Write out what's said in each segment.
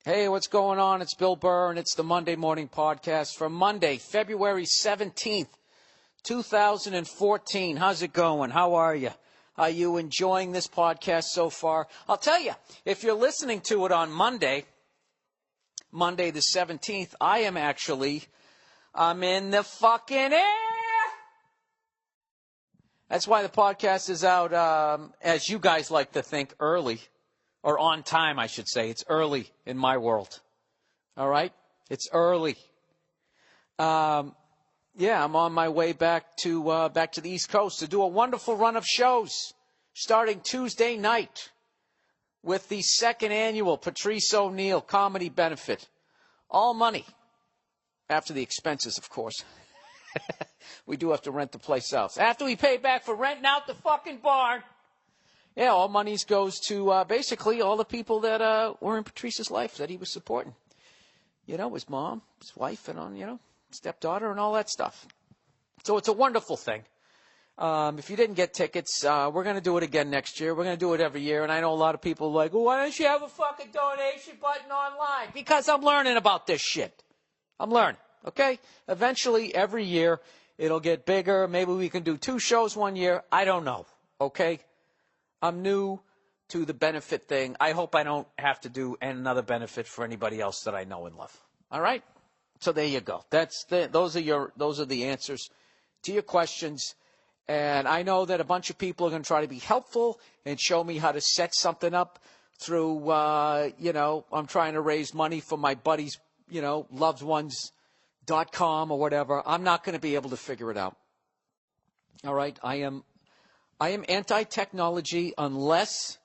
Hey, what's going on? It's Bill Burr, and it's the Monday Morning Podcast for Monday, February 17th, 2014. How's it going? How are you? Are you enjoying this podcast so far? I'll tell you, if you're listening to it on Monday the 17th, I'm in the fucking air. That's why the podcast is out, as you guys like to think, early. Or on time, I should say. It's early in my world. All right? It's early. I'm on my way back to the East Coast to do a wonderful run of shows starting Tuesday night with the second annual Patrice O'Neill Comedy Benefit. All money. After the expenses, of course. We do have to rent the place out. After we pay back for renting out the fucking barn. Yeah, all monies goes to basically all the people that were in Patrice's life that he was supporting. You know, his mom, his wife, and stepdaughter and all that stuff. So it's a wonderful thing. If you didn't get tickets, we're going to do it again next year. We're going to do it every year. And I know a lot of people are like, well, why don't you have a fucking donation button online? Because I'm learning about this shit. I'm learning, okay? Eventually, every year, it'll get bigger. Maybe we can do 2 shows one year. I don't know, okay? I'm new to the benefit thing. I hope I don't have to do another benefit for anybody else that I know and love. All right? So there you go. Those are the answers to your questions. And I know that a bunch of people are going to try to be helpful and show me how to set something up through, I'm trying to raise money for my buddies, loved ones.com or whatever. I'm not going to be able to figure it out. All right? I am anti-technology unless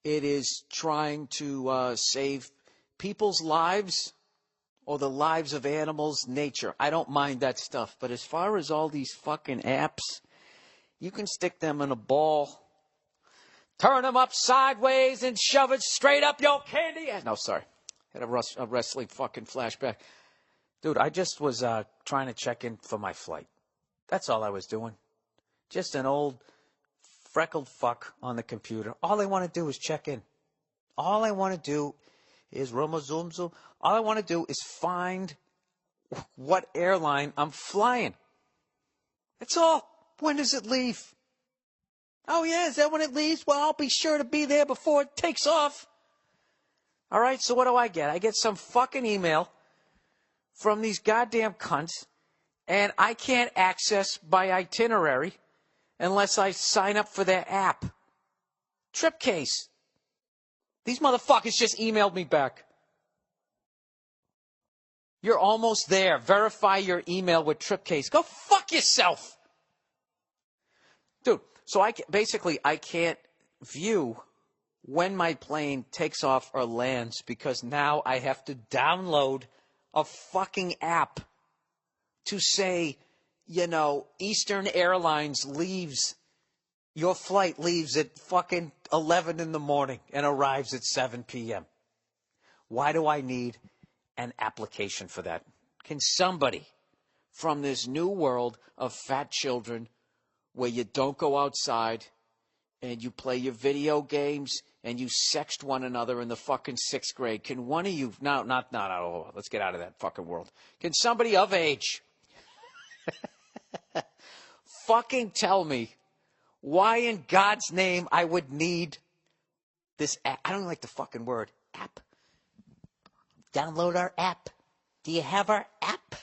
it is trying to save people's lives or the lives of animals, nature. I don't mind that stuff. But as far as all these fucking apps, you can stick them in a ball, turn them up sideways, and shove it straight up your candy. No, sorry. Had a wrestling fucking flashback. Dude, I just was trying to check in for my flight. That's all I was doing. Just an old freckled fuck on the computer. All I want to do is check in. All I want to do is zoom. All I want to do is find what airline I'm flying. That's all. When does it leave? Oh, yeah, is that when it leaves? Well, I'll be sure to be there before it takes off. All right, so what do I get? I get some fucking email from these goddamn cunts, and I can't access my itinerary unless I sign up for their app. Tripcase. These motherfuckers just emailed me back. You're almost there. Verify your email with Tripcase. Go fuck yourself. Dude, so I can't view when my plane takes off or lands because now I have to download a fucking app to say, Eastern Airlines your flight leaves at fucking 11 in the morning and arrives at 7 p.m. Why do I need an application for that? Can somebody from this new world of fat children where you don't go outside and you play your video games and you sext one another in the fucking 6th grade, can one of you, let's get out of that fucking world. Can somebody of age fucking tell me why in God's name I would need this app? I don't like the fucking word app. Download our app. Do you have our app?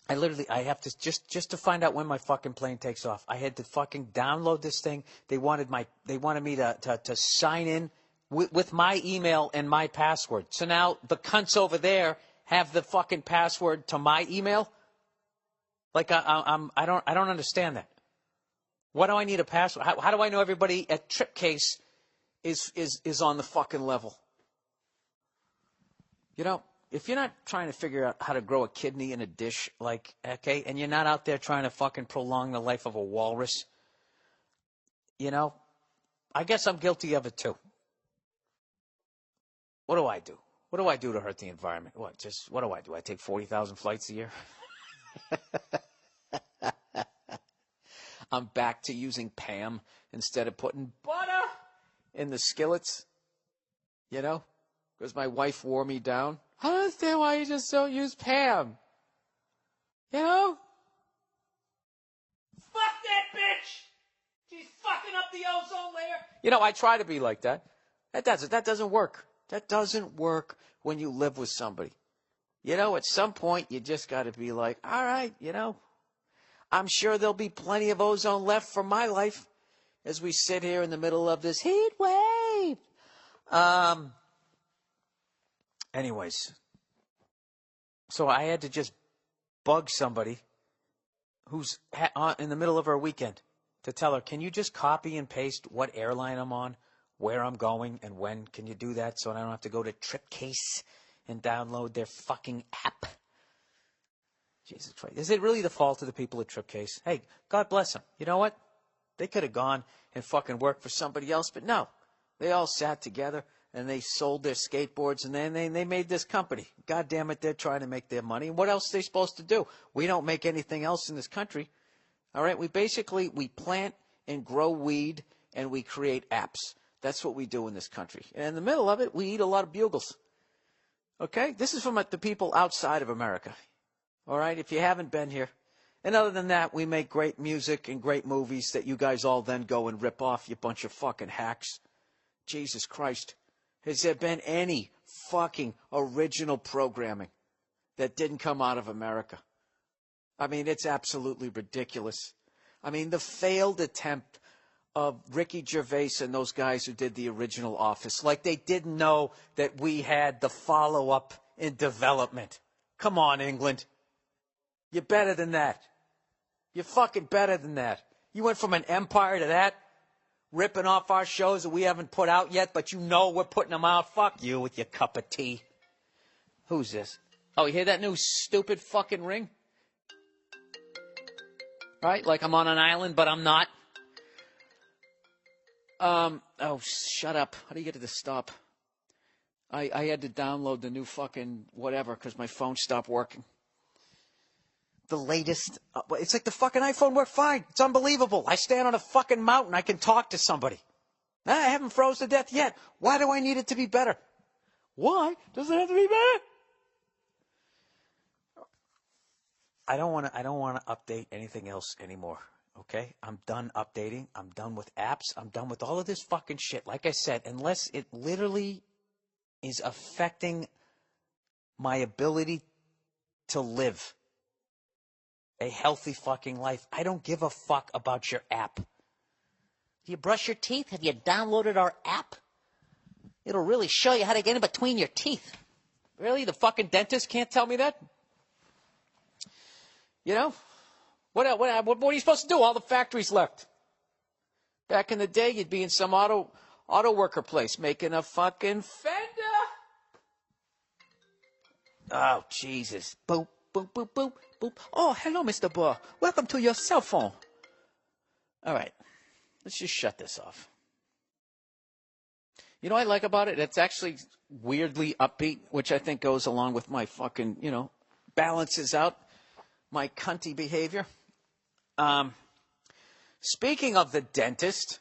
I have to, just to find out when my fucking plane takes off, I had to fucking download this thing. They wanted me to sign in with my email and my password. So now the cunts over there have the fucking password to my email. Like I don't understand that. Why do I need a password? How do I know everybody at Tripcase is on the fucking level? If you're not trying to figure out how to grow a kidney in a dish, and you're not out there trying to fucking prolong the life of a walrus, I guess I'm guilty of it too. What do I do? What do I do to hurt the environment? What do I do? I take 40,000 flights a year? I'm back to using Pam instead of putting butter in the skillets. You know? Because my wife wore me down. I don't understand why you just don't use Pam. You know? Fuck that bitch! She's fucking up the ozone layer. You know, I try to be like that. That doesn't work. That doesn't work when you live with somebody. You know, at some point, you just got to be like, all right, you know, I'm sure there'll be plenty of ozone left for my life as we sit here in the middle of this heat wave. Anyways, so I had to just bug somebody who's in the middle of our weekend to tell her, can you just copy and paste what airline I'm on, where I'm going, and when? Can you do that so I don't have to go to Tripcase and download their fucking app? Jesus Christ. Is it really the fault of the people at Tripcase? Hey, God bless them. You know what? They could have gone and fucking worked for somebody else, but no. They all sat together and they sold their skateboards and then they made this company. God damn it, they're trying to make their money. What else are they supposed to do? We don't make anything else in this country. All right? We plant and grow weed and we create apps. That's what we do in this country. And in the middle of it, we eat a lot of bugles. Okay? This is from the people outside of America. All right? If you haven't been here. And other than that, we make great music and great movies that you guys all then go and rip off, you bunch of fucking hacks. Jesus Christ. Has there been any fucking original programming that didn't come out of America? I mean, it's absolutely ridiculous. I mean, the failed attempt of Ricky Gervais and those guys who did the original Office, like they didn't know that we had the follow-up in development. Come on, England. You're better than that. You're fucking better than that. You went from an empire to that, ripping off our shows that we haven't put out yet, but you know we're putting them out. Fuck you with your cup of tea. Who's this? Oh, you hear that new stupid fucking ring? Right? Like I'm on an island, but I'm not. Oh, shut up. How do you get it to stop? I had to download the new fucking whatever because my phone stopped working. The latest. It's like the fucking iPhone worked fine. It's unbelievable. I stand on a fucking mountain. I can talk to somebody. I haven't froze to death yet. Why do I need it to be better? Why does it have to be better? I don't want to update anything else anymore. Okay? I'm done updating. I'm done with apps. I'm done with all of this fucking shit. Like I said, unless it literally is affecting my ability to live a healthy fucking life, I don't give a fuck about your app. Do you brush your teeth? Have you downloaded our app? It'll really show you how to get in between your teeth. Really? The fucking dentist can't tell me that? You know? What are you supposed to do? All the factories left. Back in the day, you'd be in some auto worker place making a fucking fender. Oh, Jesus. Boop, boop, boop, boop, boop. Oh, hello, Mr. Burr. Welcome to your cell phone. All right. Let's just shut this off. You know what I like about it? It's actually weirdly upbeat, which I think goes along with my fucking, balances out my cunty behavior. Speaking of the dentist,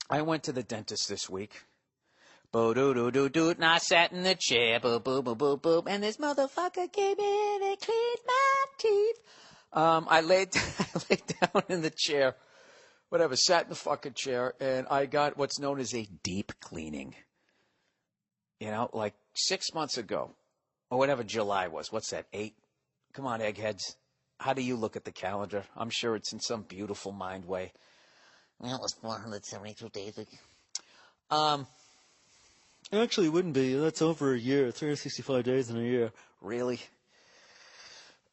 I went to the dentist this week. Boo-doo-doo-doo-doo, and I sat in the chair, boo-boo-boo-boo-boo, and this motherfucker came in and cleaned my teeth. I laid down in the chair, whatever, sat in the fucking chair, and I got what's known as a deep cleaning. Like 6 months ago, or whatever July was. What's that, 8? Come on, eggheads. How do you look at the calendar? I'm sure it's in some beautiful mind way. Well, it was 472 days ago. Actually, it wouldn't be. That's over a year. 365 days in a year. Really?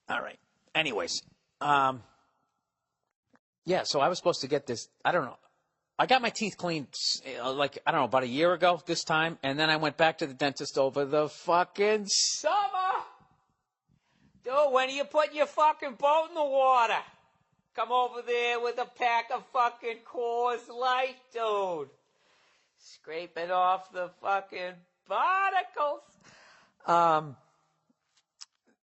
All right. Anyways. Yeah, so I was supposed to get this. I don't know. I got my teeth cleaned, about a year ago this time. And then I went back to the dentist over the fucking summer. Dude, when are you putting your fucking boat in the water? Come over there with a pack of fucking Coors Light, dude. Scrape it off the fucking barnacles. And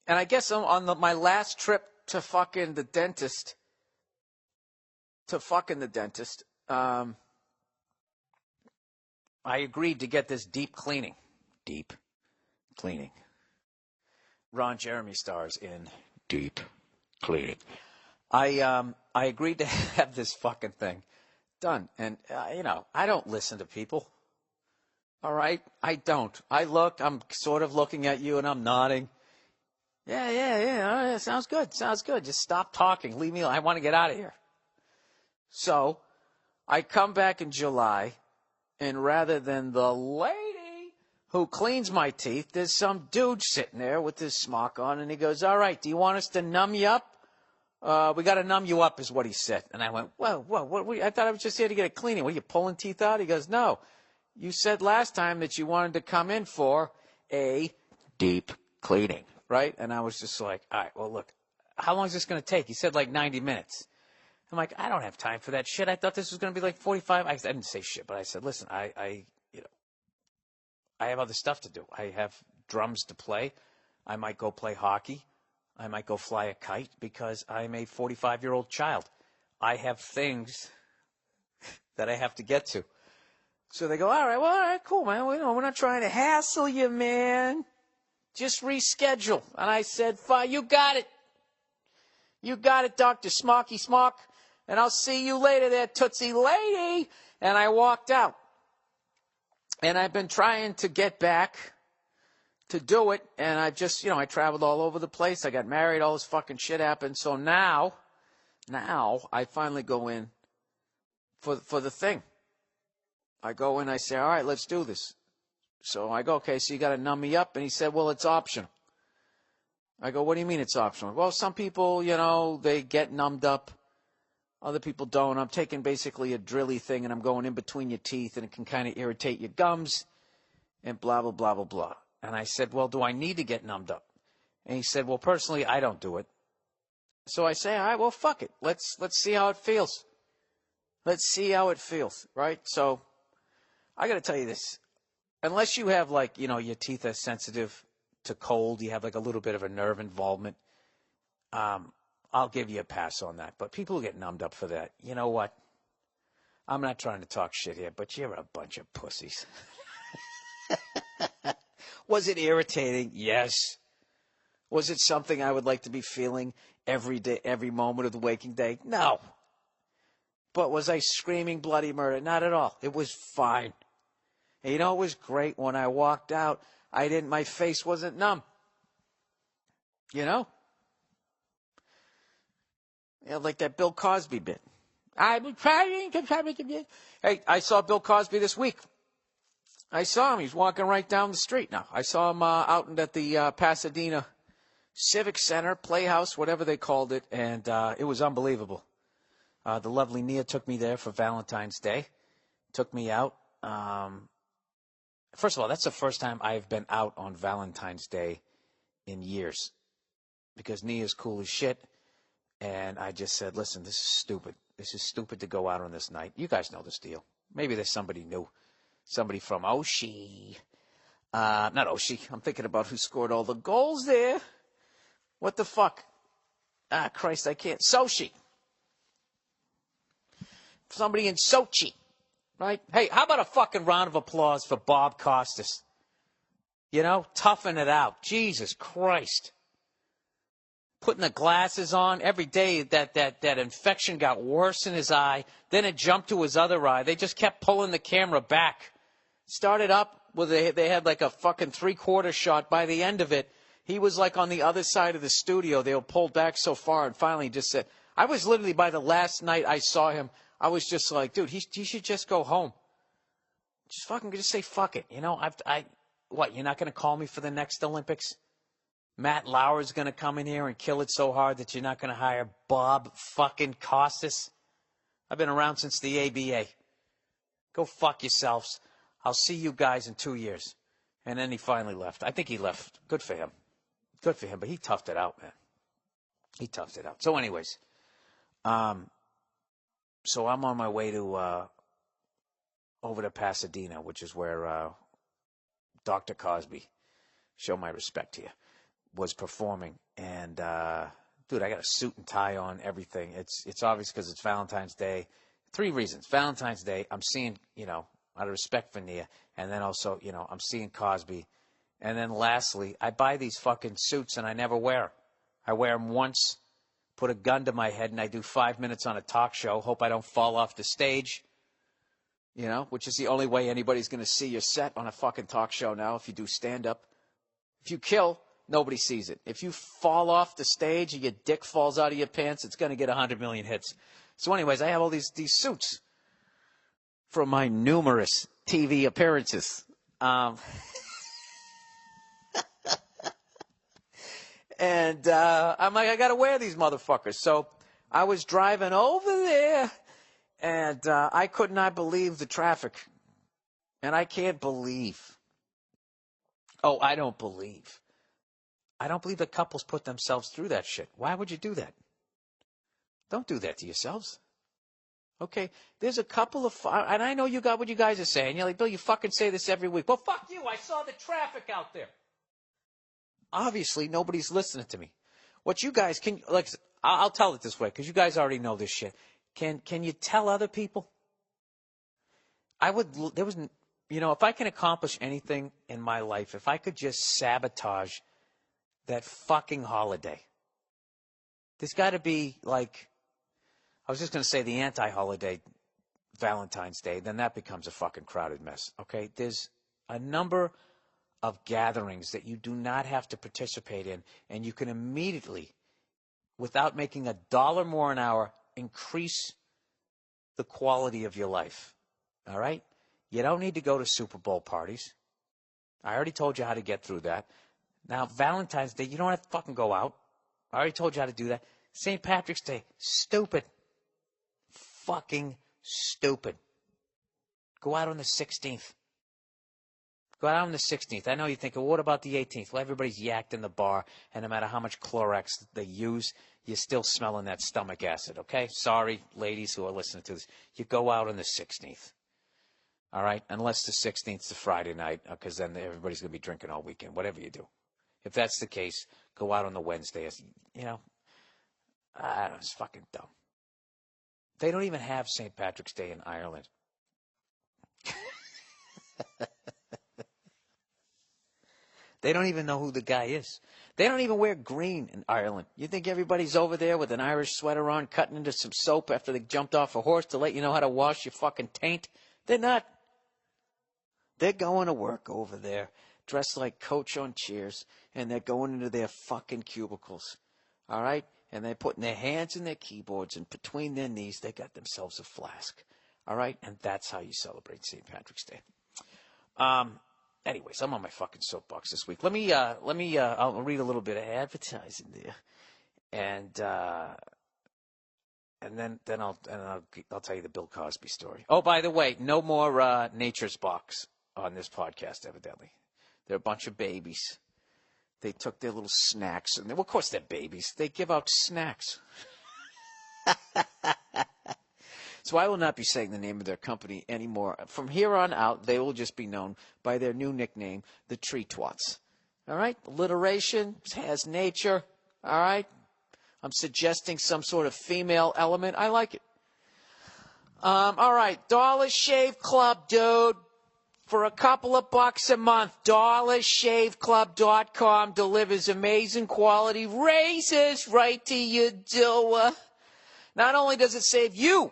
I guess on my last trip to fucking the dentist, I agreed to get this deep cleaning. Deep cleaning. Ron Jeremy stars in Deep Cleaning. I agreed to have this fucking thing done. And, I don't listen to people. All right? I don't. I'm sort of looking at you and I'm nodding. Yeah. All right, sounds good. Just stop talking. Leave me alone. I want to get out of here. So I come back in July, and rather than the lady who cleans my teeth, there's some dude sitting there with his smock on, and he goes, all right, do you want us to numb you up? We got to numb you up is what he said. And I went, whoa, I thought I was just here to get a cleaning. What, are you pulling teeth out? He goes, no. You said last time that you wanted to come in for a deep cleaning, right? And I was just like, all right, well, look, how long is this going to take? He said like 90 minutes. I'm like, I don't have time for that shit. I thought this was going to be like 45. I didn't say shit, but I said, listen, I have other stuff to do. I have drums to play. I might go play hockey. I might go fly a kite because I'm a 45-year-old child. I have things that I have to get to. So they go, all right, cool, man. We're not trying to hassle you, man. Just reschedule. And I said, fine, you got it. You got it, Dr. Smocky Smock. And I'll see you later there, Tootsie Lady. And I walked out. And I've been trying to get back to do it. And I just, I traveled all over the place. I got married. All this fucking shit happened. So now I finally go in for the thing. I go in, I say, all right, let's do this. So I go, okay, so you got to numb me up. And he said, well, it's optional. I go, what do you mean it's optional? Well, some people, they get numbed up. Other people don't. I'm taking basically a drilly thing, and I'm going in between your teeth, and it can kind of irritate your gums, and blah, blah, blah, blah, blah. And I said, well, do I need to get numbed up? And he said, well, personally, I don't do it. So I say, all right, well, fuck it. Let's see how it feels. Let's see how it feels, right? So I got to tell you this. Unless you have, your teeth are sensitive to cold, you have, a little bit of a nerve involvement, I'll give you a pass on that. But people who get numbed up for that, you know what? I'm not trying to talk shit here, but you're a bunch of pussies. Was it irritating? Yes. Was it something I would like to be feeling every day, every moment of the waking day? No. But was I screaming bloody murder? Not at all. It was fine. And it was great when I walked out. My face wasn't numb. Like that Bill Cosby bit. I'm trying to. Hey, I saw Bill Cosby this week. I saw him. He's walking right down the street now. I saw him out at the Pasadena Civic Center, Playhouse, whatever they called it, and it was unbelievable. The lovely Nia took me there for Valentine's Day. Took me out. First of all, that's the first time I've been out on Valentine's Day in years. Because Nia's cool as shit. And I just said, listen, this is stupid. This is stupid to go out on this night. You guys know this deal. Maybe there's somebody new. Somebody from Oshie. Not Oshie. I'm thinking about who scored all the goals there. What the fuck? Christ, I can't. Sochi. Somebody in Sochi. Right? Hey, how about a fucking round of applause for Bob Costas? Toughen it out. Jesus Christ. Putting the glasses on. Every day that infection got worse in his eye. Then it jumped to his other eye. They just kept pulling the camera back. Started up with they had like a fucking 3/4 shot. By the end of it, he was like on the other side of the studio. They were pulled back so far, and finally just said, I was literally, by the last night I saw him, I was just like, dude, he should just go home. Just say fuck it. What, you're not going to call me for the next Olympics? Matt Lauer's going to come in here and kill it so hard that you're not going to hire Bob fucking Costas? I've been around since the ABA. Go fuck yourselves. I'll see you guys in 2 years. And then he finally left. I think he left. Good for him. Good for him. But he toughed it out, man. He toughed it out. So anyways, so I'm on my way to over to Pasadena, which is where Dr. Cosby, show my respect to you, was performing. And, dude, I got a suit and tie on, everything. It's obvious because it's Valentine's Day. 3 reasons. Valentine's Day, I'm seeing, out of respect for Nia. And then also, I'm seeing Cosby. And then lastly, I buy these fucking suits and I never wear them. I wear them once, put a gun to my head, and I do 5 minutes on a talk show. Hope I don't fall off the stage, which is the only way anybody's going to see your set on a fucking talk show now if you do stand-up. If you kill, nobody sees it. If you fall off the stage and your dick falls out of your pants, it's going to get 100 million hits. So anyways, I have all these suits from my numerous TV appearances. And I'm like, I got to wear these motherfuckers. So I was driving over there, and I could not believe the traffic. And I can't believe. Oh, I don't believe that couples put themselves through that shit. Why would you do that? Don't do that to yourselves. Okay, there's a couple of, and I know you got what you guys are saying. You're like, Bill, you fucking say this every week. Well, fuck you. I saw the traffic out there. Obviously, nobody's listening to me. What you guys can, like, I'll tell it this way because you guys already know this shit. Can you tell other people? If I can accomplish anything in my life, if I could just sabotage that fucking holiday, there's got to be, like, I was just going to say the anti-holiday, Valentine's Day, then that becomes a fucking crowded mess, okay? There's a number of gatherings that you do not have to participate in, and you can immediately, without making $1 more an hour, increase the quality of your life, all right? You don't need to go to Super Bowl parties. I already told you how to get through that. Now, Valentine's Day, you don't have to fucking go out. I already told you how to do that. St. Patrick's Day, stupid. Fucking stupid. Go out on the 16th. Go out on the 16th. I know you're thinking, well, what about the 18th? Well, everybody's yacked in the bar, and no matter how much Clorox they use, you're still smelling that stomach acid, okay? Sorry, ladies who are listening to this. You go out on the 16th. All right? Unless the 16th is a Friday night, because then everybody's going to be drinking all weekend, whatever you do. If that's the case, go out on the Wednesday. I don't know, it's fucking dumb. They don't even have St. Patrick's Day in Ireland. They don't even know who the guy is. They don't even wear green in Ireland. You think everybody's over there with an Irish sweater on, cutting into some soap after they jumped off a horse to let you know how to wash your fucking taint? They're not. They're going to work over there, dressed like Coach on Cheers, and they're going into their fucking cubicles. All right? And they're putting their hands in their keyboards, and between their knees, they got themselves a flask. All right? And that's how you celebrate St. Patrick's Day. Anyways, I'm on my fucking soapbox this week. I'll read a little bit of advertising there, and then I'll tell you the Bill Cosby story. Oh, by the way, no more Nature's Box on this podcast, evidently. They're a bunch of babies. They took their little snacks, and of course they're babies. They give out snacks. So I will not be saying the name of their company anymore. From here on out, they will just be known by their new nickname, the Tree Twats. All right? Alliteration has nature. All right? I'm suggesting some sort of female element. I like it. All right. Dollar Shave Club, dude. For a couple of bucks a month, DollarShaveClub.com delivers amazing quality razors right to your door. Not only does it save you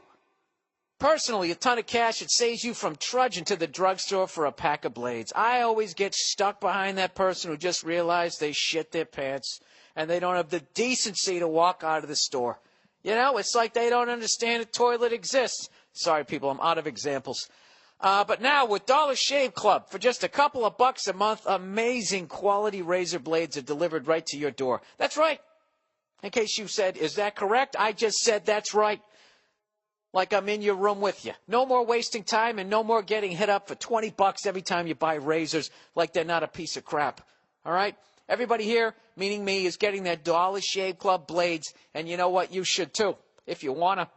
personally a ton of cash, it saves you from trudging to the drugstore for a pack of blades. I always get stuck behind that person who just realized they shit their pants and they don't have the decency to walk out of the store. It's like they don't understand a toilet exists. Sorry, people, I'm out of examples. But now with Dollar Shave Club, for just a couple of bucks a month, amazing quality razor blades are delivered right to your door. That's right. In case you said, is that correct? I just said that's right. Like I'm in your room with you. No more wasting time and no more getting hit up for $20 every time you buy razors like they're not a piece of crap. All right? Everybody here, meaning me, is getting their Dollar Shave Club blades. And you know what? You should too, if you want to.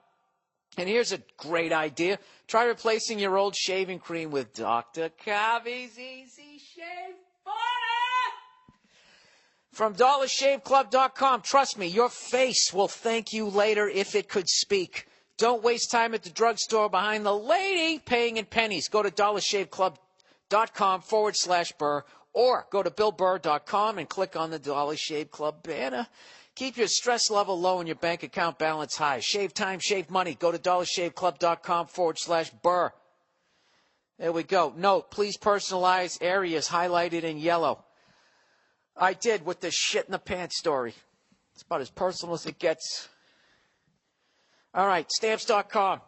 And here's a great idea. Try replacing your old shaving cream with Dr. Covey's Easy Shave Butter. From DollarShaveClub.com, trust me, your face will thank you later if it could speak. Don't waste time at the drugstore behind the lady paying in pennies. Go to dollarshaveclub.com/Burr or go to BillBurr.com and click on the Dollar Shave Club banner. Keep your stress level low and your bank account balance high. Shave time, shave money. Go to dollarshaveclub.com/Burr. There we go. Note, please personalize areas highlighted in yellow. I did with the shit in the pants story. It's about as personal as it gets. All right, Stamps.com.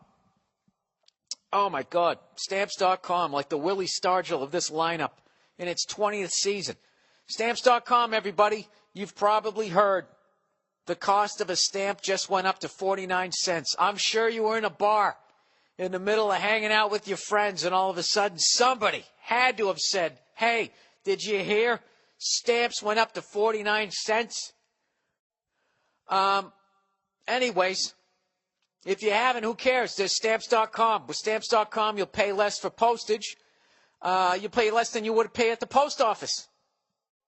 Oh, my God. Stamps.com, like the Willie Stargell of this lineup in its 20th season. Stamps.com, everybody. You've probably heard the cost of a stamp just went up to 49 cents. I'm sure you were in a bar in the middle of hanging out with your friends, and all of a sudden somebody had to have said, hey, did you hear? Stamps went up to 49 cents. Anyways, if you haven't, who cares? There's Stamps.com. With Stamps.com, you'll pay less for postage. You pay less than you would pay at the post office.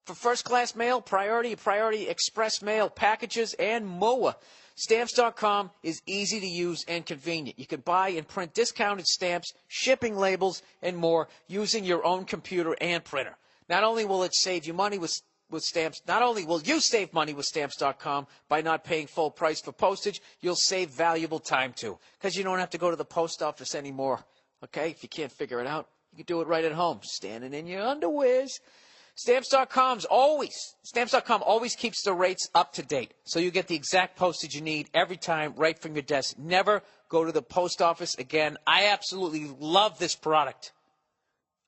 For first-class mail, priority express mail, packages, and more. Stamps.com is easy to use and convenient. You can buy and print discounted stamps, shipping labels, and more using your own computer and printer. Not only will it save you money with stamps, not only will you save money with Stamps.com by not paying full price for postage, you'll save valuable time too, because you don't have to go to the post office anymore. Okay? If you can't figure it out, you can do it right at home, standing in your underwears. Stamps.com always keeps the rates up to date, so you get the exact postage you need every time right from your desk. Never go to the post office again. I absolutely love this product.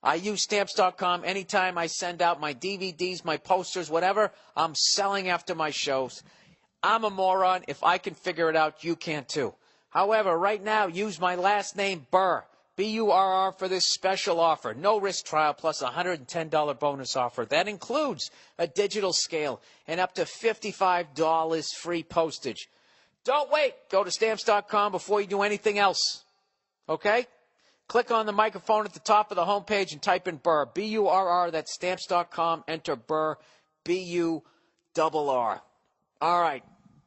I use Stamps.com anytime I send out my DVDs, my posters, whatever I'm selling after my shows. I'm a moron. If I can figure it out, you can too. However, right now, use my last name, Burr, B-U-R-R, for this special offer. No risk trial plus a $110 bonus offer. That includes a digital scale and up to $55 free postage. Don't wait. Go to Stamps.com before you do anything else. Okay? Click on the microphone at the top of the homepage and type in Burr, B-U-R-R. That's Stamps.com. Enter Burr, B-U-R-R. All right.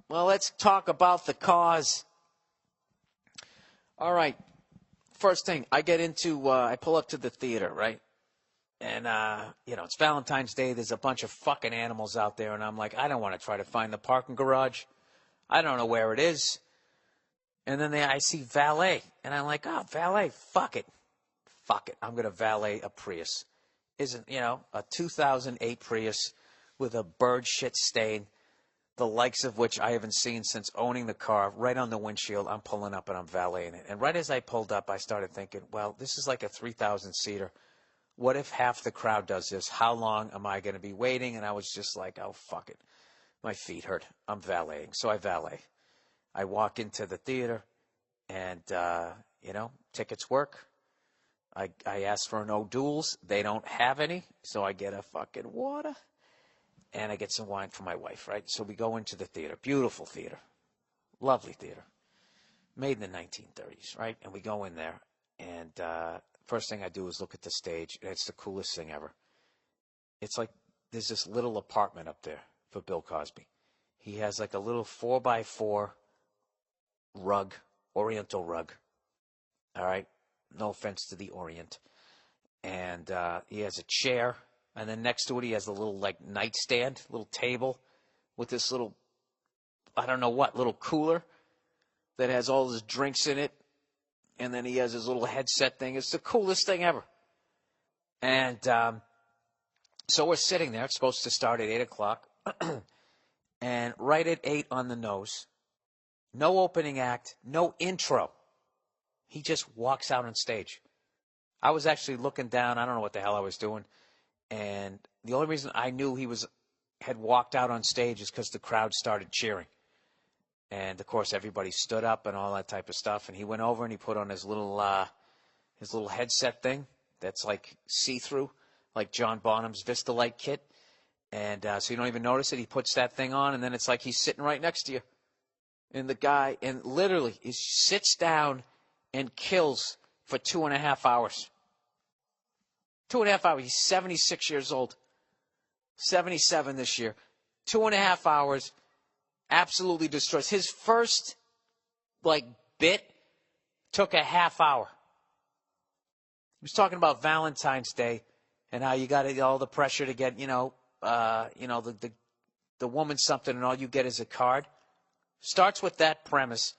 Well, let's talk about the cause. All right. First thing, I pull up to the theater, right? And, it's Valentine's Day. There's a bunch of fucking animals out there. And I'm like, I don't want to try to find the parking garage. I don't know where it is. And then I see valet. And I'm like, oh, valet, fuck it. Fuck it. I'm going to valet a Prius. A 2008 Prius with a bird shit stain, the likes of which I haven't seen since owning the car. Right on the windshield, I'm pulling up and I'm valeting it. And right as I pulled up, I started thinking, well, this is like a 3,000-seater. What if half the crowd does this? How long am I going to be waiting? And I was just like, oh, fuck it. My feet hurt. I'm valeting. So I valet. I walk into the theater, and, tickets work. I ask for no duels. They don't have any, so I get a fucking water. And I get some wine for my wife, right? So we go into the theater. Beautiful theater. Lovely theater. Made in the 1930s, right? And we go in there, and first thing I do is look at the stage, and it's the coolest thing ever. It's like there's this little apartment up there for Bill Cosby. He has like a little 4x4 rug, Oriental rug. All right? No offense to the Orient. And he has a chair. And then next to it, he has a little, nightstand, little table with this little, I don't know what, little cooler that has all his drinks in it. And then he has his little headset thing. It's the coolest thing ever. And so we're sitting there. It's supposed to start at 8 o'clock. And right at 8 on the nose, no opening act, no intro. He just walks out on stage. I was actually looking down. I don't know what the hell I was doing. And the only reason I knew he had walked out on stage is because the crowd started cheering. And, of course, everybody stood up and all that type of stuff. And he went over and he put on his little headset thing that's like see-through, like John Bonham's Vista-Light kit. And so you don't even notice it. He puts that thing on, and then it's like he's sitting right next to you. And the guy, and literally, he sits down and kills for 2.5 hours. 2.5 hours. He's 76 years old. 77 this year. 2.5 hours. Absolutely destroys. His first, bit took a half hour. He was talking about Valentine's Day and how you got all the pressure to get, the woman something and all you get is a card. Starts with that premise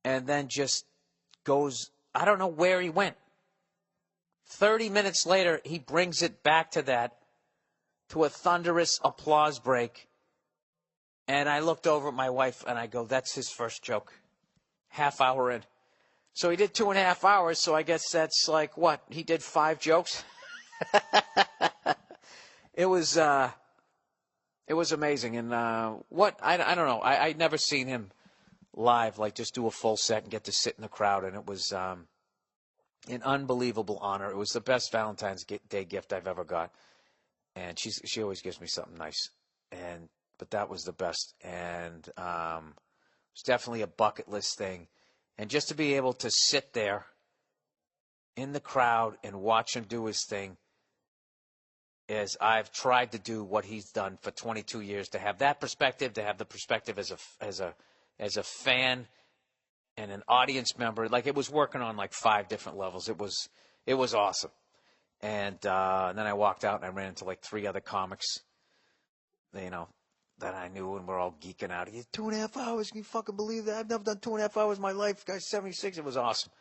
and then just goes, I don't know where he went. 30 minutes later, he brings it back to that, to a thunderous applause break. And I looked over at my wife and I go, that's his first joke. Half hour in. So he did 2.5 hours, so I guess that's like what? He did 5 jokes? It was amazing. And I don't know. I'd never seen him live, like just do a full set and get to sit in the crowd. And it was an unbelievable honor. It was the best Valentine's Day gift I've ever got. And she always gives me something nice. But that was the best. And it was definitely a bucket list thing. And just to be able to sit there in the crowd and watch him do his thing, as I've tried to do what he's done for 22 years, to have that perspective, to have the perspective as a fan and an audience member. Like, it was working on like 5 different levels. It was awesome. And then I walked out and I ran into like 3 other comics, that I knew, and we're all geeking out. 2.5 hours, can you fucking believe that? I've never done 2.5 hours in my life. Guy's 76. It was awesome.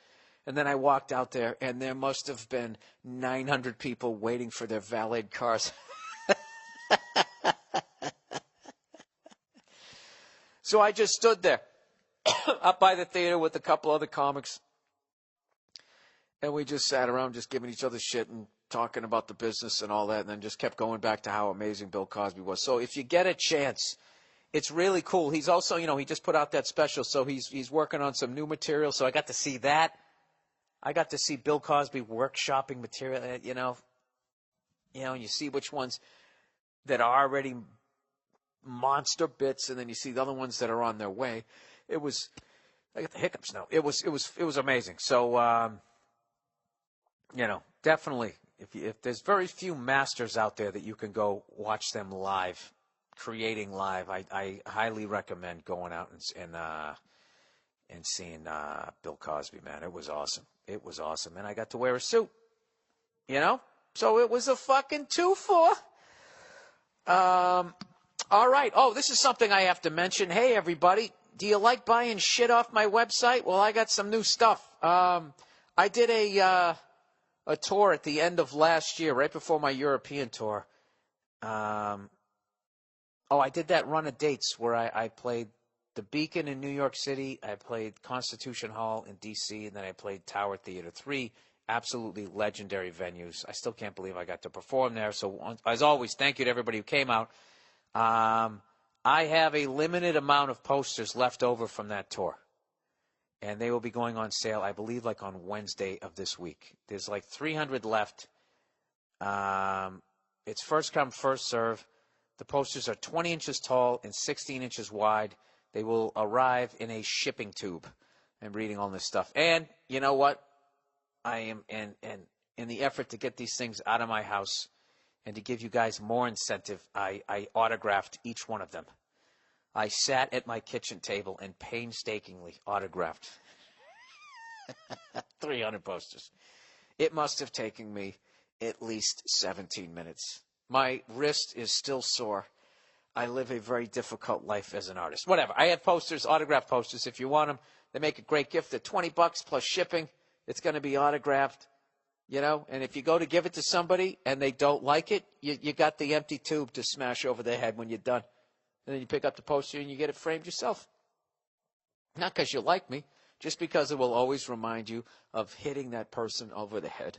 And then I walked out there, and there must have been 900 people waiting for their valet cars. So I just stood there up by the theater with a couple other comics, and we just sat around just giving each other shit and talking about the business and all that, and then just kept going back to how amazing Bill Cosby was. So if you get a chance, it's really cool. He's also, he just put out that special, so he's working on some new material, so I got to see that. I got to see Bill Cosby workshopping material, and you see which ones that are already monster bits, and then you see the other ones that are on their way. I got the hiccups now. It was amazing. So, definitely, if there's very few masters out there that you can go watch them live, creating live, I highly recommend going out and seeing Bill Cosby, man. It was awesome. It was awesome. And I got to wear a suit, So it was a fucking 2-for. All right. Oh, this is something I have to mention. Hey, everybody. Do you like buying shit off my website? Well, I got some new stuff. I did a tour at the end of last year, right before my European tour. I did that run of dates where I played the Beacon in New York City, I played Constitution Hall in D.C., and then I played Tower Theater. 3 absolutely legendary venues. I still can't believe I got to perform there. So, as always, thank you to everybody who came out. I have a limited amount of posters left over from that tour. And they will be going on sale, I believe, like on Wednesday of this week. There's like 300 left. It's first come, first serve. The posters are 20 inches tall and 16 inches wide. They will arrive in a shipping tube. I'm reading all this stuff. And you know what? I am in the effort to get these things out of my house and to give you guys more incentive, I autographed each one of them. I sat at my kitchen table and painstakingly autographed 300 posters. It must have taken me at least 17 minutes. My wrist is still sore. I live a very difficult life as an artist. Whatever. I have posters, autographed posters. If you want them, they make a great gift. They're $20 plus shipping. It's going to be autographed, And if you go to give it to somebody and they don't like it, you got the empty tube to smash over their head when you're done. And then you pick up the poster and you get it framed yourself. Not because you like me, just because it will always remind you of hitting that person over the head.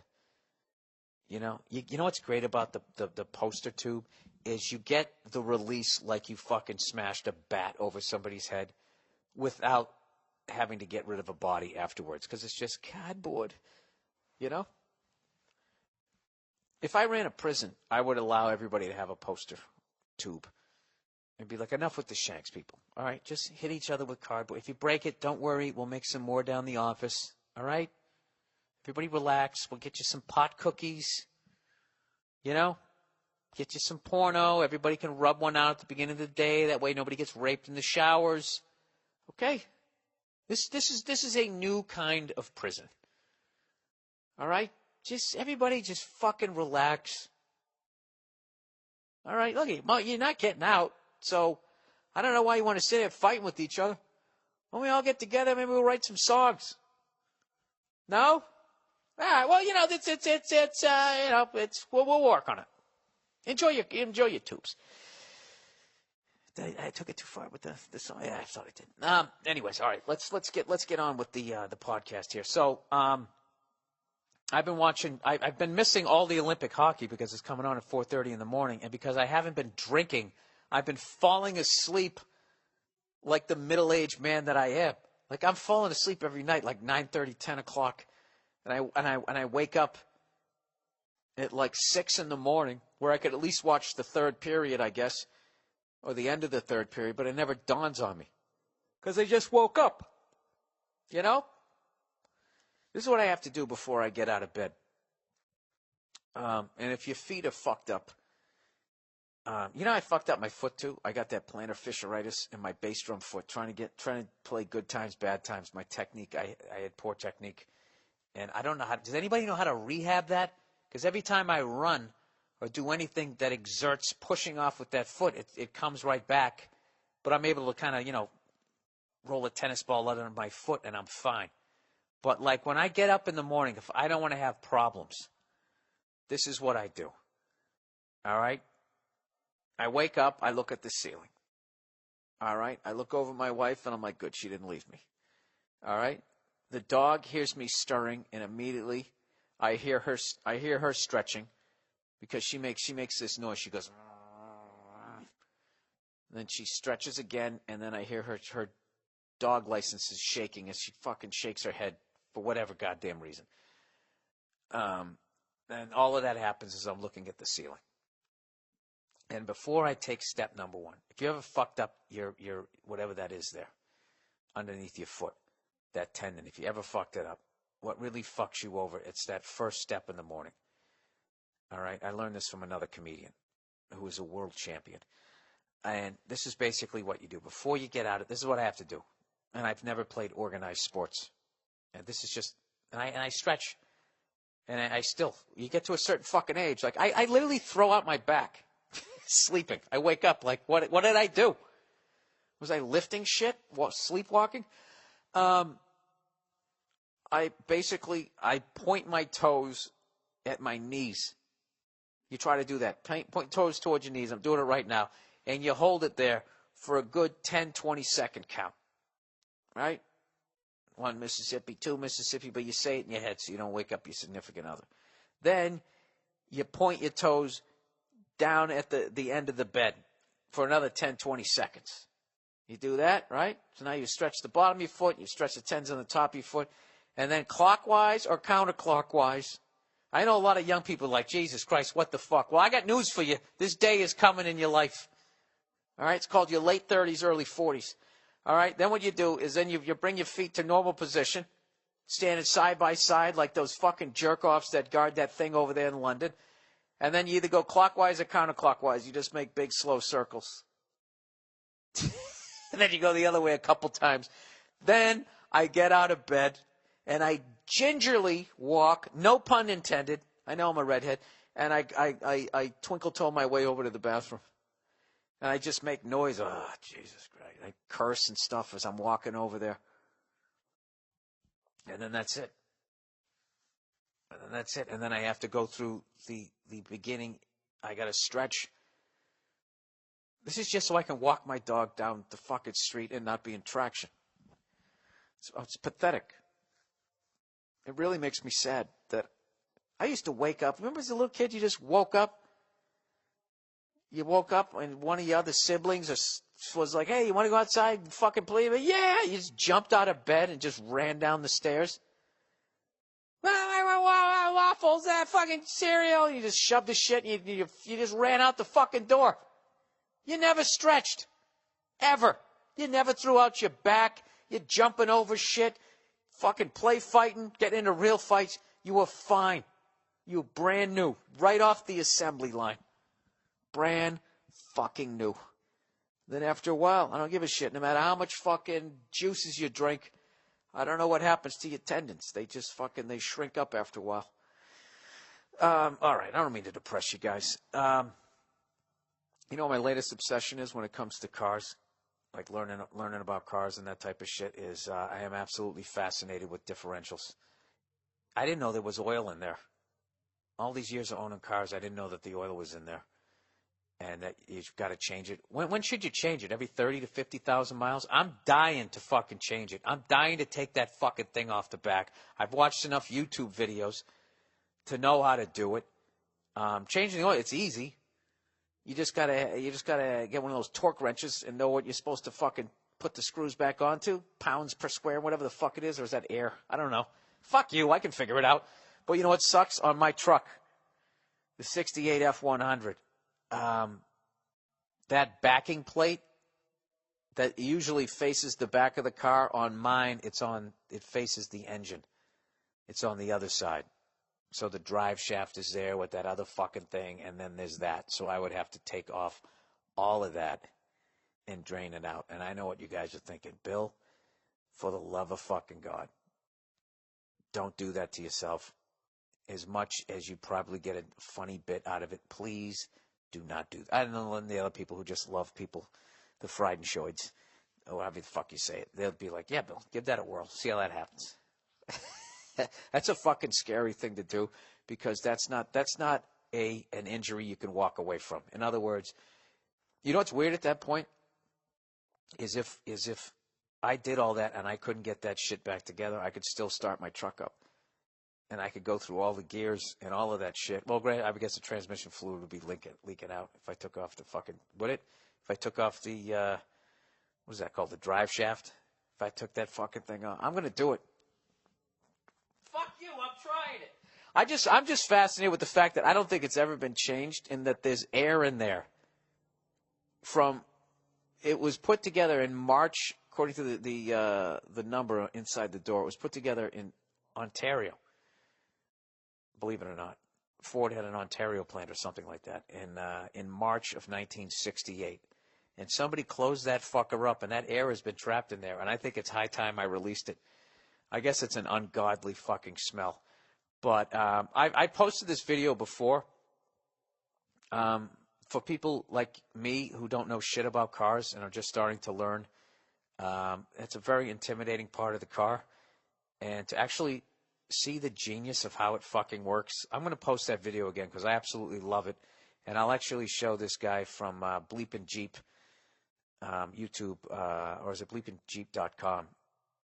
You know what's great about the poster tube is you get the release like you fucking smashed a bat over somebody's head without having to get rid of a body afterwards because it's just cardboard, If I ran a prison, I would allow everybody to have a poster tube. And be like, enough with the shanks, people. All right, just hit each other with cardboard. If you break it, don't worry. We'll make some more down the office. All right? Everybody relax. We'll get you some pot cookies. Get you some porno. Everybody can rub one out at the beginning of the day. That way nobody gets raped in the showers. Okay? This is a new kind of prison. All right? Everybody just fucking relax. All right? Look, you're not getting out, so I don't know why you want to sit there fighting with each other. When we all get together, maybe we'll write some songs. No? All right, well, we'll work on it. Enjoy your tubes. I took it too far with the song. Yeah, I thought I did. Anyways, all right, let's get on with the podcast here. So, I've been watching. I've been missing all the Olympic hockey because it's coming on at 4:30 in the morning, and because I haven't been drinking, I've been falling asleep like the middle-aged man that I am. Like I'm falling asleep every night, like 9:30, 10 o'clock, and I wake up at like 6 in the morning, where I could at least watch the third period, I guess, or the end of the third period, but it never dawns on me because I just woke up. You know? This is what I have to do before I get out of bed. And if your feet are fucked up, I fucked up my foot too. I got that plantar fasciitis in my bass drum foot, trying to play good times, bad times. My technique, I had poor technique, and I don't know how. Does anybody know how to rehab that? Because every time I run or do anything that exerts pushing off with that foot, it comes right back. But I'm able to kind of, roll a tennis ball under my foot, and I'm fine. But like when I get up in the morning, if I don't want to have problems, this is what I do. All right? I wake up, I look at the ceiling. All right? I look over at my wife, and I'm like, good, she didn't leave me. All right? The dog hears me stirring, and immediately I hear her stretching because she makes this noise. She goes, and then she stretches again, and then I hear her dog license is shaking as she fucking shakes her head for whatever goddamn reason. And all of that happens as I'm looking at the ceiling. And before I take step number one, if you ever fucked up your whatever that is there underneath your foot, that tendon, if you ever fucked it up, what really fucks you over, it's that first step in the morning. All right? I learned this from another comedian who is a world champion. And this is basically what you do. Before you get out of this is what I have to do. And I've never played organized sports. And this is just, and I stretch. And I still, you get to a certain fucking age. Like, I literally throw out my back, sleeping. I wake up like, what did I do? Was I lifting shit? Sleepwalking? I point my toes at my knees. You try to do that. Point toes towards your knees. I'm doing it right now. And you hold it there for a good 10, 20-second count. Right? 1 Mississippi, 2 Mississippi, but you say it in your head so you don't wake up your significant other. Then you point your toes down at the end of the bed for another 10, 20 seconds. You do that, right? So now you stretch the bottom of your foot, you stretch the tendons on the top of your foot, and then clockwise or counterclockwise. I know a lot of young people are like, Jesus Christ, what the fuck? Well, I got news for you. This day is coming in your life. All right? It's called your late 30s, early 40s. All right? Then what you do is then you bring your feet to normal position, standing side by side like those fucking jerk-offs that guard that thing over there in London. And then you either go clockwise or counterclockwise. You just make big, slow circles. And then you go the other way a couple times. Then I get out of bed, and I gingerly walk, no pun intended. I know I'm a redhead. And I twinkle-toe my way over to the bathroom. And I just make noise. Oh, Jesus Christ. I curse and stuff as I'm walking over there. And then that's it. And then that's it. And then I have to go through the beginning. I got to stretch. This is just so I can walk my dog down the fucking street and not be in traction. It's pathetic. It really makes me sad that I used to wake up. Remember as a little kid, you just woke up? You woke up and one of your other siblings was like, hey, you want to go outside and fucking play? But yeah, you just jumped out of bed and just ran down the stairs. Waffles, that fucking cereal. You just shoved the shit and you just ran out the fucking door. You never stretched. Ever. You never threw out your back. You're jumping over shit. Fucking play fighting. Getting into real fights. You were fine. You were brand new. Right off the assembly line. Brand fucking new. Then after a while, I don't give a shit. No matter how much fucking juices you drink, I don't know what happens to your tendons. They just they shrink up after a while. All right, I don't mean to depress you guys. You know what my latest obsession is when it comes to cars? Like learning about cars and that type of shit is I am absolutely fascinated with differentials. I didn't know there was oil in there. All these years of owning cars, I didn't know that the oil was in there. And that you've got to change it. When should you change it? Every 30 to 50,000 miles? I'm dying to fucking change it. I'm dying to take that fucking thing off the back. I've watched enough YouTube videos to know how to do it. Changing the oil, it's easy. You just gotta get one of those torque wrenches and know what you're supposed to fucking put the screws back onto. Pounds per square, whatever the fuck it is, or is that air? I don't know. Fuck you, I can figure it out. But you know what sucks? On my truck, the 68 F100, that backing plate that usually faces the back of the car, on mine, it faces the engine. It's on the other side. So the drive shaft is there with that other fucking thing, and then there's that. So I would have to take off all of that and drain it out. And I know what you guys are thinking. Bill, for the love of fucking God, don't do that to yourself. As much as you probably get a funny bit out of it, please do not do that. I don't know the other people who just love people, the Friedenscheids, or however the fuck you say it. They'll be like, yeah, Bill, give that a whirl. See how that happens. That's a fucking scary thing to do, because that's not an injury you can walk away from. In other words, you know what's weird at that point is if I did all that and I couldn't get that shit back together, I could still start my truck up. And I could go through all the gears and all of that shit. Well, granted, I would guess the transmission fluid would be leaking out if I took off the fucking, would it? If I took off the, what is that called? The drive shaft? If I took that fucking thing off. I'm going to do it. Fuck you, I'm trying it. I'm just fascinated with the fact that I don't think it's ever been changed, and that there's air in there. It was put together in March, according to the number inside the door. It was put together in Ontario. Believe it or not, Ford had an Ontario plant or something like that in March of 1968. And somebody closed that fucker up, and that air has been trapped in there. And I think it's high time I released it. I guess it's an ungodly fucking smell. But I posted this video before for people like me who don't know shit about cars and are just starting to learn. It's a very intimidating part of the car. And to actually see the genius of how it fucking works, I'm going to post that video again because I absolutely love it. And I'll actually show this guy from Bleepin' Jeep YouTube, or is it bleepinjeep.com?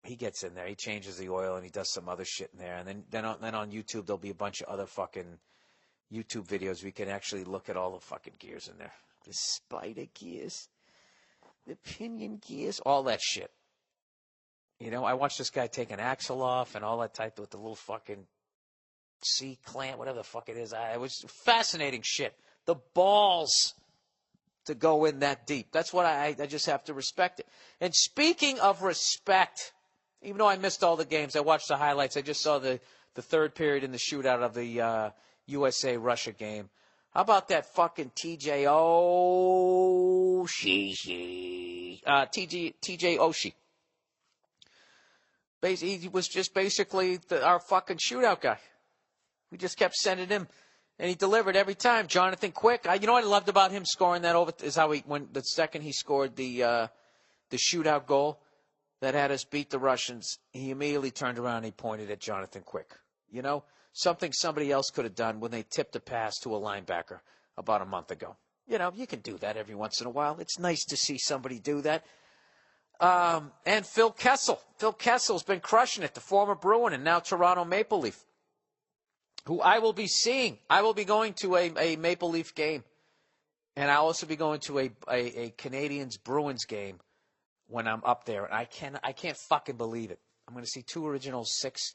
He gets in there, he changes the oil, and he does some other shit in there. And then on YouTube, there'll be a bunch of other fucking YouTube videos. We can actually look at all the fucking gears in there. The spider gears, the pinion gears, all that shit. You know, I watched this guy take an axle off and all that type with the little fucking C-clamp, whatever the fuck it is. It was fascinating shit. The balls to go in that deep. That's what I just have to respect it. And speaking of respect, even though I missed all the games, I watched the highlights. I just saw the third period in the shootout of the USA-Russia game. How about that fucking TJ Oshie? He was just basically our fucking shootout guy. We just kept sending him, and he delivered every time. Jonathan Quick, you know what I loved about him scoring that over is how when the second he scored the shootout goal that had us beat the Russians, he immediately turned around and he pointed at Jonathan Quick. You know, something somebody else could have done when they tipped a pass to a linebacker about a month ago. You know, you can do that every once in a while. It's nice to see somebody do that. And Phil Kessel. Phil Kessel's been crushing it, the former Bruin and now Toronto Maple Leaf, who I will be seeing. I will be going to a Maple Leaf game, and I'll also be going to a Canadiens-Bruins game when I'm up there. And I can't fucking believe it. I'm going to see 2 Original 6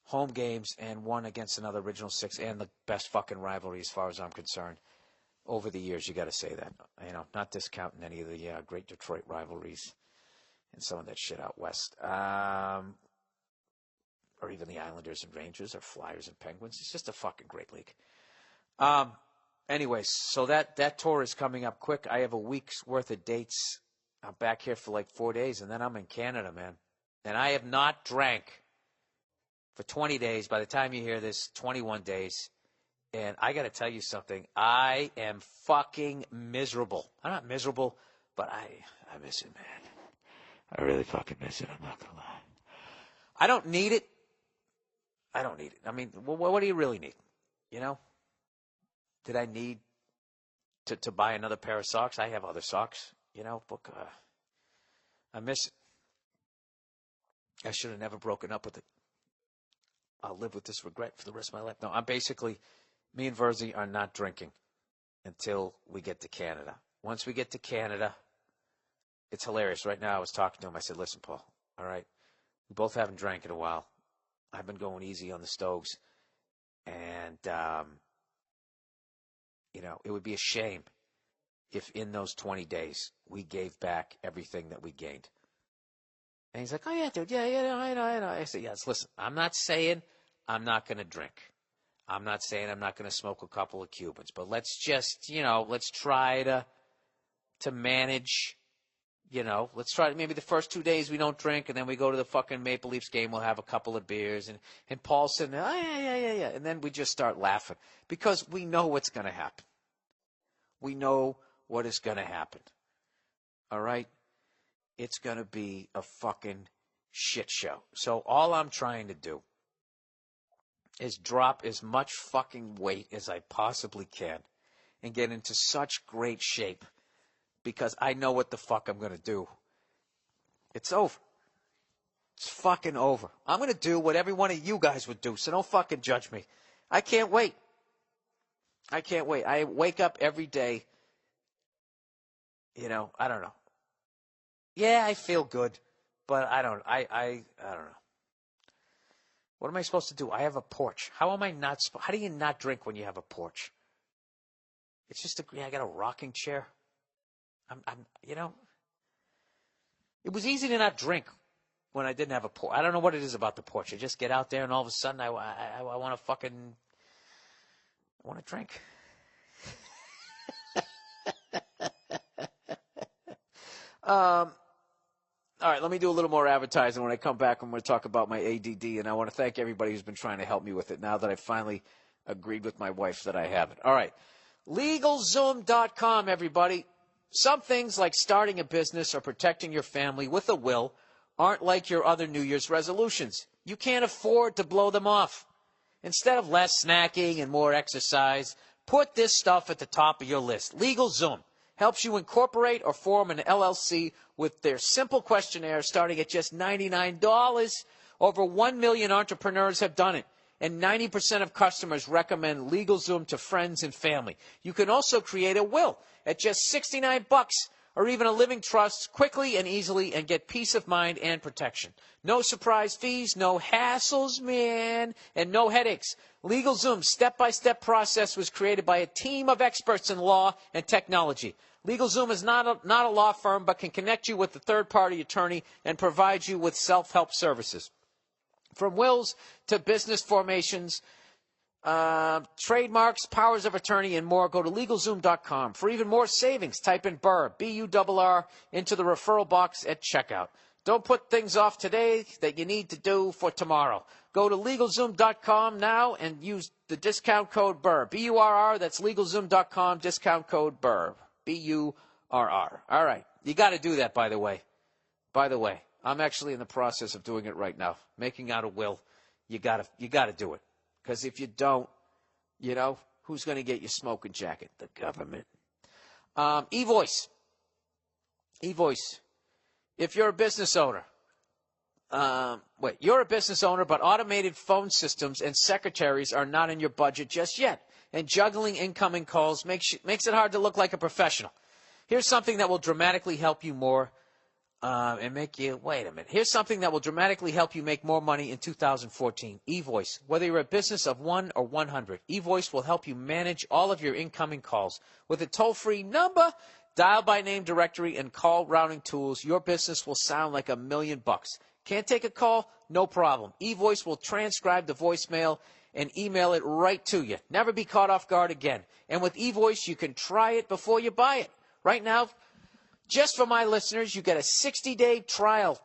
home games and one against another Original 6, and the best fucking rivalry as far as I'm concerned. Over the years, you got to say that. You know, not discounting any of the great Detroit rivalries and some of that shit out west. Or even the Islanders and Rangers, or Flyers and Penguins. It's just a fucking great league. Anyways, so that tour is coming up quick. I have a week's worth of dates. I'm back here for like 4 days, and then I'm in Canada, man. And I have not drank for 20 days. By the time you hear this, 21 days. And I got to tell you something. I am fucking miserable. I'm not miserable, but I miss it, man. I really fucking miss it. I'm not going to lie. I don't need it. I mean, what do you really need? You know? Did I need to buy another pair of socks? I have other socks, you know, but I miss it. I should have never broken up with it. I'll live with this regret for the rest of my life. No, me and Verzi are not drinking until we get to Canada. Once we get to Canada, it's hilarious. Right now I was talking to him. I said, listen, Paul, all right, we both haven't drank in a while. I've been going easy on the stoves. And, you know, it would be a shame if in those 20 days we gave back everything that we gained. And he's like, oh, yeah, dude, yeah, I know. I said, yes, listen, I'm not saying I'm not going to drink. I'm not saying I'm not going to smoke a couple of Cubans. But let's just, you know, let's try to manage, you know, let's try maybe the first 2 days we don't drink, and then we go to the fucking Maple Leafs game, we'll have a couple of beers. And Paul's sitting there, oh, yeah. And then we just start laughing because we know what's going to happen. We know what is going to happen. All right? It's going to be a fucking shit show. So all I'm trying to do is drop as much fucking weight as I possibly can and get into such great shape because I know what the fuck I'm going to do. It's over. It's fucking over. I'm going to do what every one of you guys would do, so don't fucking judge me. I can't wait. I wake up every day, you know, I don't know. Yeah, I feel good, but I don't know. What am I supposed to do? I have a porch. How do you not drink when you have a porch? It's just I got a rocking chair. You know, it was easy to not drink when I didn't have a porch. I don't know what it is about the porch. I just get out there and all of a sudden I want to drink. All right, let me do a little more advertising. When I come back, I'm going to talk about my ADD, and I want to thank everybody who's been trying to help me with it now that I finally agreed with my wife that I have it. All right, LegalZoom.com, everybody. Some things like starting a business or protecting your family with a will aren't like your other New Year's resolutions. You can't afford to blow them off. Instead of less snacking and more exercise, put this stuff at the top of your list. LegalZoom helps you incorporate or form an LLC with their simple questionnaire starting at just $99. Over 1 million entrepreneurs have done it, and 90% of customers recommend LegalZoom to friends and family. You can also create a will at just $69 or even a living trust quickly and easily and get peace of mind and protection. No surprise fees, no hassles, man, and no headaches. LegalZoom's step-by-step process was created by a team of experts in law and technology. LegalZoom is not a law firm, but can connect you with a third-party attorney and provide you with self-help services. From wills to business formations, trademarks, powers of attorney, and more, go to LegalZoom.com. For even more savings, type in Burr, B-U-R-R, into the referral box at checkout. Don't put things off today that you need to do for tomorrow. Go to LegalZoom.com now and use the discount code Burr, B-U-R-R. That's LegalZoom.com, discount code Burr, B-U-R-R. All right. You got to do that, by the way. By the way, I'm actually in the process of doing it right now, making out a will. You got to do it. Because if you don't, you know, who's going to get your smoking jacket? The government. E-Voice. E-Voice. If you're a business owner, you're a business owner, but automated phone systems and secretaries are not in your budget just yet. And juggling incoming calls makes it hard to look like a professional. Here's something that will dramatically help you more and make you, wait a minute. Here's something that will dramatically help you make more money in 2014. eVoice. Whether you're a business of 1 or 100, eVoice will help you manage all of your incoming calls. With a toll-free number, dial by name directory, and call routing tools, your business will sound like $1 million. Can't take a call? No problem. eVoice will transcribe the voicemail and email it right to you. Never be caught off guard again. And with eVoice, you can try it before you buy it. Right now, just for my listeners, you get a 60-day trial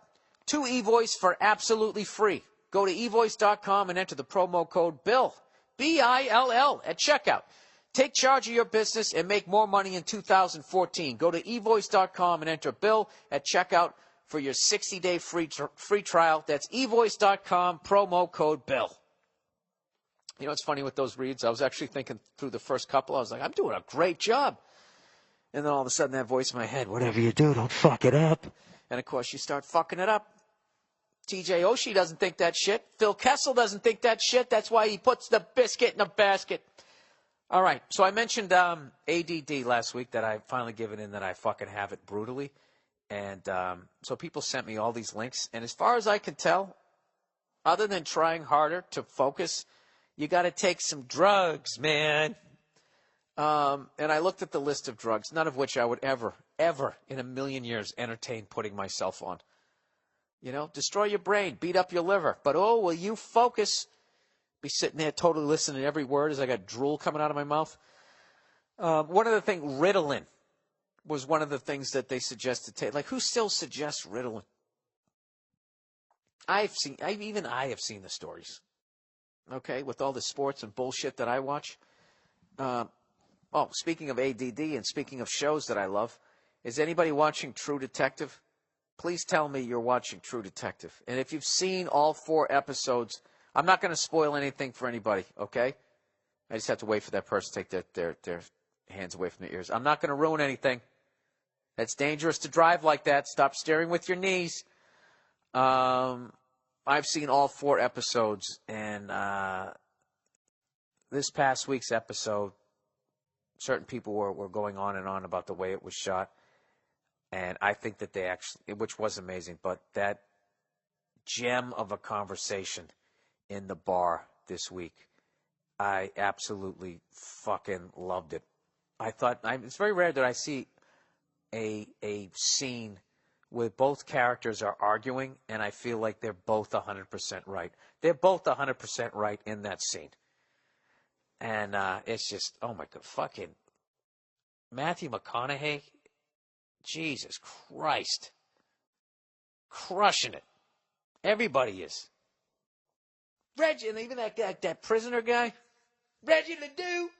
to eVoice for absolutely free. Go to eVoice.com and enter the promo code BILL, B-I-L-L, at checkout. Take charge of your business and make more money in 2014. Go to eVoice.com and enter BILL at checkout for your 60-day free trial. That's eVoice.com, promo code BILL. You know what's funny with those reads? I was actually thinking through the first couple. I was like, I'm doing a great job. And then all of a sudden that voice in my head, whatever you do, don't fuck it up. And, of course, you start fucking it up. T.J. Oshie doesn't think that shit. Phil Kessel doesn't think that shit. That's why he puts the biscuit in a basket. All right, so I mentioned ADD last week, that I've finally given in that I fucking have it brutally. And so people sent me all these links. And as far as I can tell, other than trying harder to focus, you got to take some drugs, man. And I looked at the list of drugs, none of which I would ever in a million years entertain putting myself on. You know, destroy your brain, beat up your liver. But, oh, will you focus? Be sitting there totally listening to every word as I got drool coming out of my mouth. One of the things, Ritalin was one of the things that they suggested take. Like, who still suggests Ritalin? I have seen the stories. Okay, with all the sports and bullshit that I watch. Speaking of ADD and speaking of shows that I love, is anybody watching True Detective? Please tell me you're watching True Detective. And if you've seen all 4 episodes, I'm not going to spoil anything for anybody, okay? I just have to wait for that person to take their hands away from their ears. I'm not going to ruin anything. It's dangerous to drive like that. Stop steering with your knees. I've seen all 4 episodes, and this past week's episode, certain people were going on and on about the way it was shot. And I think that they actually, which was amazing, but that gem of a conversation in the bar this week, I absolutely fucking loved it. I thought, it's very rare that I see a scene where both characters are arguing, and I feel like they're both 100% right. They're both 100% right in that scene. And it's just, oh my God, fucking Matthew McConaughey, Jesus Christ. Crushing it. Everybody is. Reggie, and even that prisoner guy. Reggie Ledoux.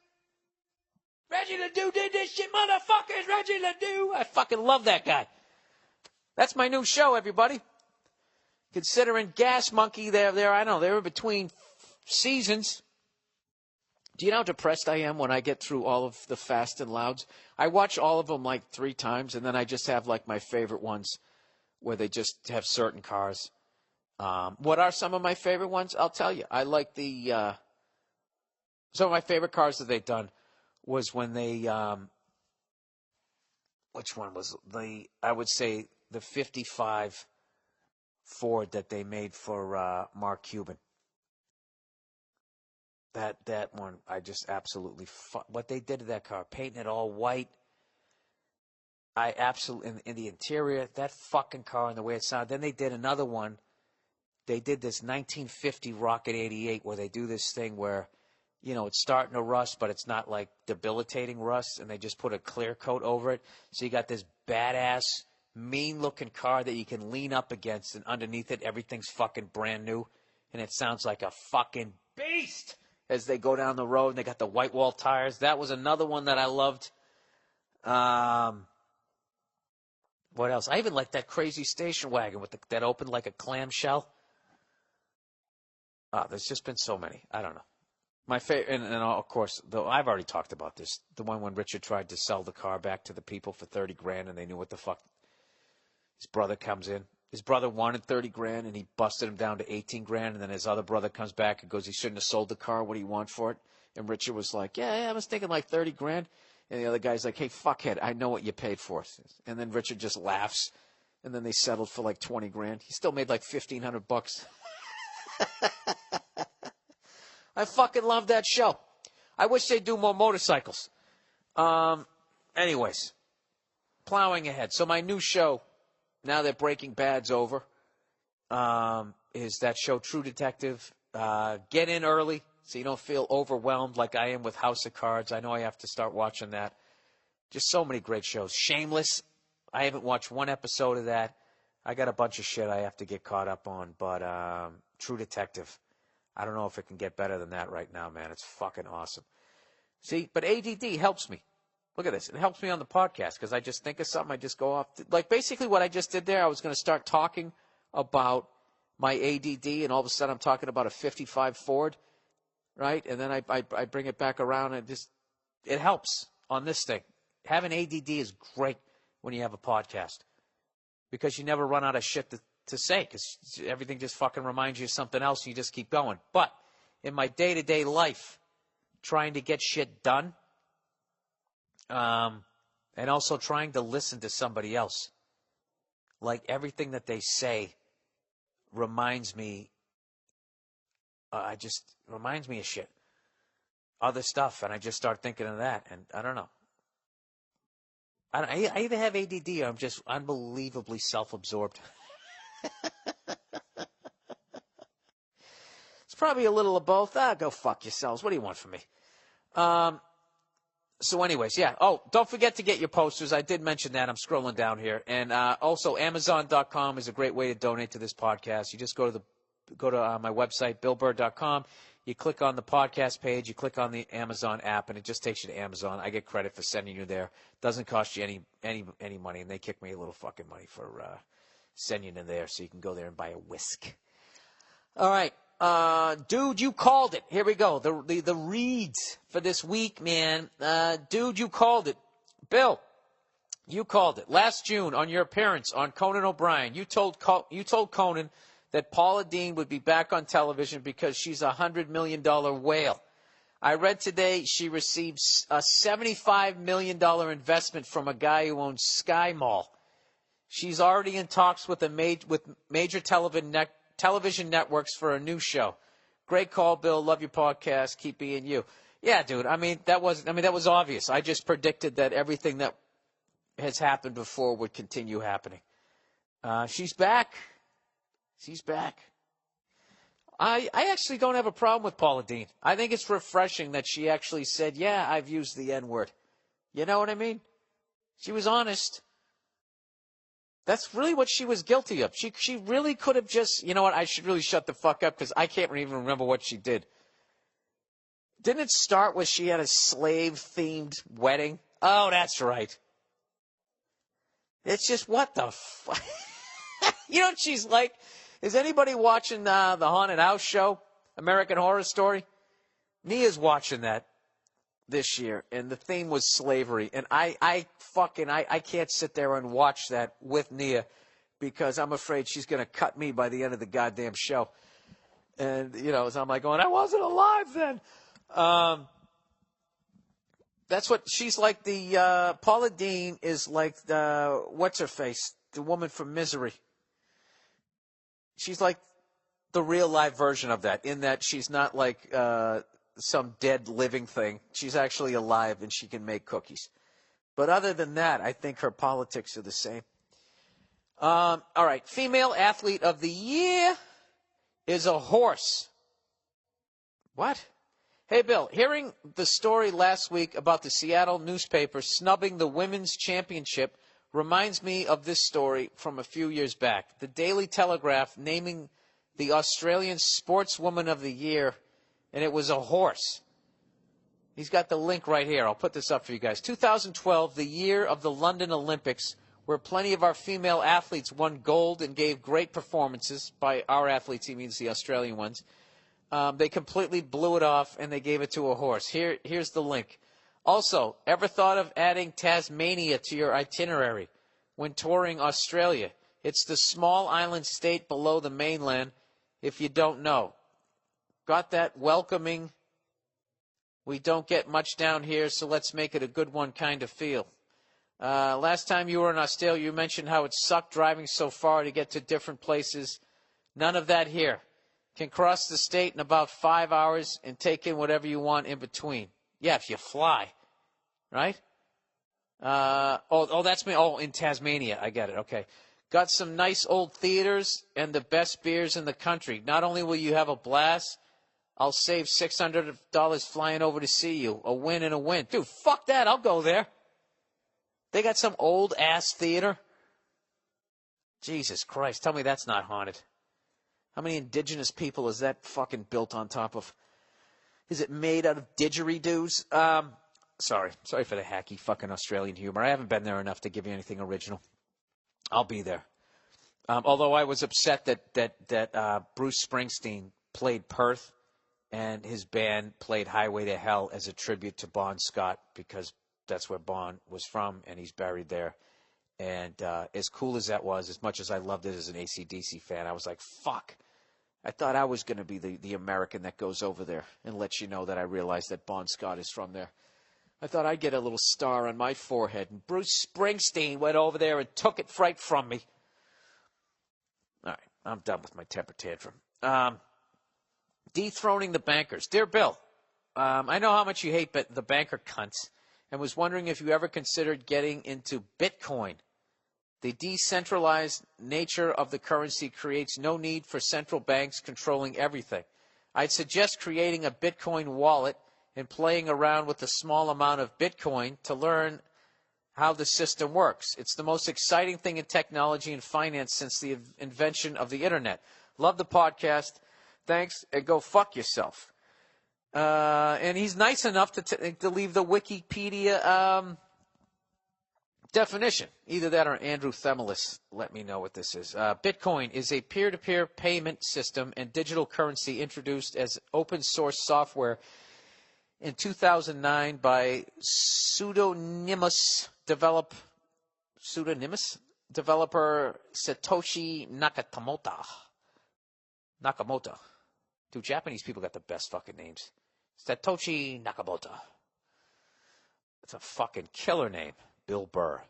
Reggie Ledoux did this shit, motherfuckers. Reggie Ledoux. I fucking love that guy. That's my new show, everybody. Considering Gas Monkey, I know, they were between seasons. Do you know how depressed I am when I get through all of the Fast and Louds? I watch all of them like 3 times, and then I just have like my favorite ones where they just have certain cars. What are some of my favorite ones? I'll tell you. I like some of my favorite cars that they've done was when they, which one was I would say the 55 Ford that they made for Mark Cuban. That one, I just absolutely, what they did to that car, painting it all white. I absolutely, in the interior, that fucking car and the way it sounded. Then they did another one. They did this 1950 Rocket 88 where they do this thing where, you know, it's starting to rust, but it's not like debilitating rust, and they just put a clear coat over it. So you got this badass, mean-looking car that you can lean up against, and underneath it, everything's fucking brand new, and it sounds like a fucking beast as they go down the road, and they got the white wall tires. That was another one that I loved. What else? I even like that crazy station wagon with that opened like a clamshell. There's just been so many. I don't know. My favorite, and of course, though I've already talked about this, the one when Richard tried to sell the car back to the people for $30,000, and they knew what the fuck. His brother comes in. His brother wanted $30,000, and he busted him down to $18,000. And then his other brother comes back and goes, "He shouldn't have sold the car. What do you want for it?" And Richard was like, "Yeah, I was thinking like $30,000." And the other guy's like, "Hey, fuckhead, I know what you paid for it." And then Richard just laughs, and then they settled for like $20,000. He still made like $1,500. I fucking love that show. I wish they'd do more motorcycles. Anyways, plowing ahead. So my new show, now that Breaking Bad's over, is that show True Detective. Get in early so you don't feel overwhelmed like I am with House of Cards. I know I have to start watching that. Just so many great shows. Shameless. I haven't watched one episode of that. I got a bunch of shit I have to get caught up on, but True Detective, I don't know if it can get better than that right now, man. It's fucking awesome. See, but ADD helps me. Look at this. It helps me on the podcast because I just think of something. I just go off. Like basically what I just did there, I was going to start talking about my ADD, and all of a sudden I'm talking about a 55 Ford, right? And then I bring it back around, and it helps on this thing. Having ADD is great when you have a podcast because you never run out of shit to say because everything just fucking reminds you of something else and you just keep going. But in my day-to-day life, trying to get shit done, and also trying to listen to somebody else, like everything that they say reminds me, reminds me of shit, other stuff, and I just start thinking of that, and I don't know. I either have ADD or I'm just unbelievably self-absorbed. It's probably a little of both. Go fuck yourselves. What do you want from me? So anyways, yeah. Oh, don't forget to get your posters. I did mention that. I'm scrolling down here. And also, Amazon.com is a great way to donate to this podcast. You just go to my website, BillBurr.com. You click on the podcast page. You click on the Amazon app, and it just takes you to Amazon. I get credit for sending you there. Doesn't cost you any money, and they kick me a little fucking money for sending you there, so you can go there and buy a whisk. All right. Dude, you called it. Here we go. The reads for this week, man. Dude, you called it. Bill, you called it. Last June, on your appearance on Conan O'Brien, you told Conan that Paula Deen would be back on television because she's a $100 million whale. I read today she received a $75 million investment from a guy who owns Sky Mall. She's already in talks with major television networks for a new show. Great call, Bill. Love your podcast. Keep being you. Yeah, dude. That was obvious. I just predicted that everything that has happened before would continue happening. She's back. She's back. I actually don't have a problem with Paula Deen. I think it's refreshing that she actually said, yeah, I've used the N-word. You know what I mean? She was honest. That's really what she was guilty of. She really could have just, you know what, I should really shut the fuck up because I can't even remember what she did. Didn't it start with she had a slave-themed wedding? Oh, that's right. It's just, what the fuck? You know what she's like? Is anybody watching the Haunted House show, American Horror Story? Nia's watching that this year, and the theme was slavery. And I can't sit there and watch that with Nia because I'm afraid she's going to cut me by the end of the goddamn show. And, so I'm like going, I wasn't alive then. That's what she's like. Paula Deen is like what's her face? The woman from Misery. She's like the real live version of that, in that she's not like some dead living thing. She's actually alive and she can make cookies. But other than that, I think her politics are the same. All right. Female athlete of the year is a horse. What? Hey, Bill, hearing the story last week about the Seattle newspaper snubbing the women's championship reminds me of this story from a few years back. The Daily Telegraph naming the Australian Sportswoman of the Year, and it was a horse. He's got the link right here. I'll put this up for you guys. 2012, the year of the London Olympics, where plenty of our female athletes won gold and gave great performances. By our athletes, he means the Australian ones. They completely blew it off, and they gave it to a horse. Here's the link. Also, ever thought of adding Tasmania to your itinerary when touring Australia? It's the small island state below the mainland, if you don't know. Got that welcoming, we don't get much down here, so let's make it a good one kind of feel. Last time you were in Australia, you mentioned how it sucked driving so far to get to different places. None of that here. Can cross the state in about 5 hours and take in whatever you want in between. Yeah, if you fly, right? That's me. Oh, in Tasmania. I get it. Okay. Got some nice old theaters and the best beers in the country. Not only will you have a blast, I'll save $600 flying over to see you. A win and a win. Dude, fuck that. I'll go there. They got some old-ass theater. Jesus Christ, tell me that's not haunted. How many indigenous people is that fucking built on top of? Is it made out of didgeridoos? Sorry for the hacky fucking Australian humor. I haven't been there enough to give you anything original. I'll be there. Although I was upset that Bruce Springsteen played Perth and his band played Highway to Hell as a tribute to Bon Scott, because that's where Bon was from and he's buried there. And as cool as that was, as much as I loved it as an AC/DC fan, I was like, fuck. I thought I was going to be the American that goes over there and lets you know that I realized that Bon Scott is from there. I thought I'd get a little star on my forehead. And Bruce Springsteen went over there and took it right from me. All right, I'm done with my temper tantrum. Dethroning the bankers. Dear Bill, I know how much you hate the banker cunts, and was wondering if you ever considered getting into Bitcoin. The decentralized nature of the currency creates no need for central banks controlling everything. I'd suggest creating a Bitcoin wallet and playing around with a small amount of Bitcoin to learn how the system works. It's the most exciting thing in technology and finance since the invention of the internet. Love the podcast. Thanks, and go fuck yourself. And he's nice enough to leave the Wikipedia definition. Either that or Andrew Themelis. Let me know what this is. Bitcoin is a peer-to-peer payment system and digital currency introduced as open source software in 2009 by pseudonymous developer Satoshi Nakamoto. Dude, Japanese people got the best fucking names. Satoshi Nakamoto. That's a fucking killer name. Bill Burr.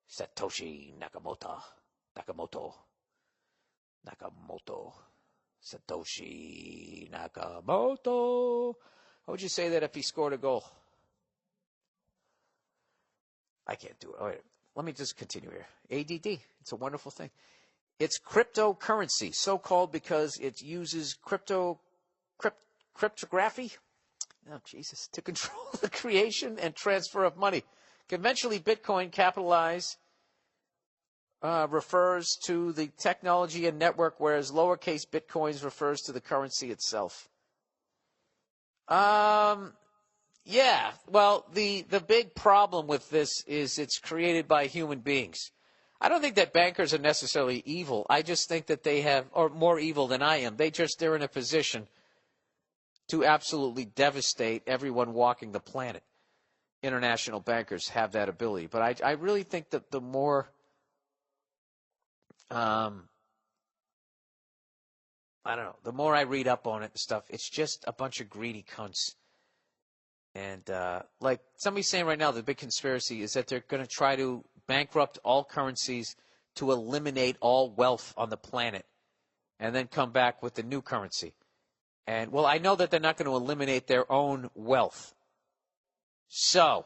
Satoshi Nakamoto. Satoshi Nakamoto. How would you say that if he scored a goal? I can't do it. All right, let me just continue here. ADD. It's a wonderful thing. It's cryptocurrency, so-called because it uses cryptography. Oh, Jesus. To control the creation and transfer of money. Conventionally, Bitcoin refers to the technology and network, whereas lowercase bitcoins refers to the currency itself. Yeah. Well, the big problem with this is it's created by human beings. I don't think that bankers are necessarily evil. I just think that they are more evil than I am. They're in a position to absolutely devastate everyone walking the planet. International bankers have that ability. But I really think that the more, I don't know, the more I read up on it and stuff, it's just a bunch of greedy cunts. And like somebody's saying right now, the big conspiracy is that they're going to try to bankrupt all currencies to eliminate all wealth on the planet and then come back with the new currency. And, well, I know that they're not going to eliminate their own wealth. So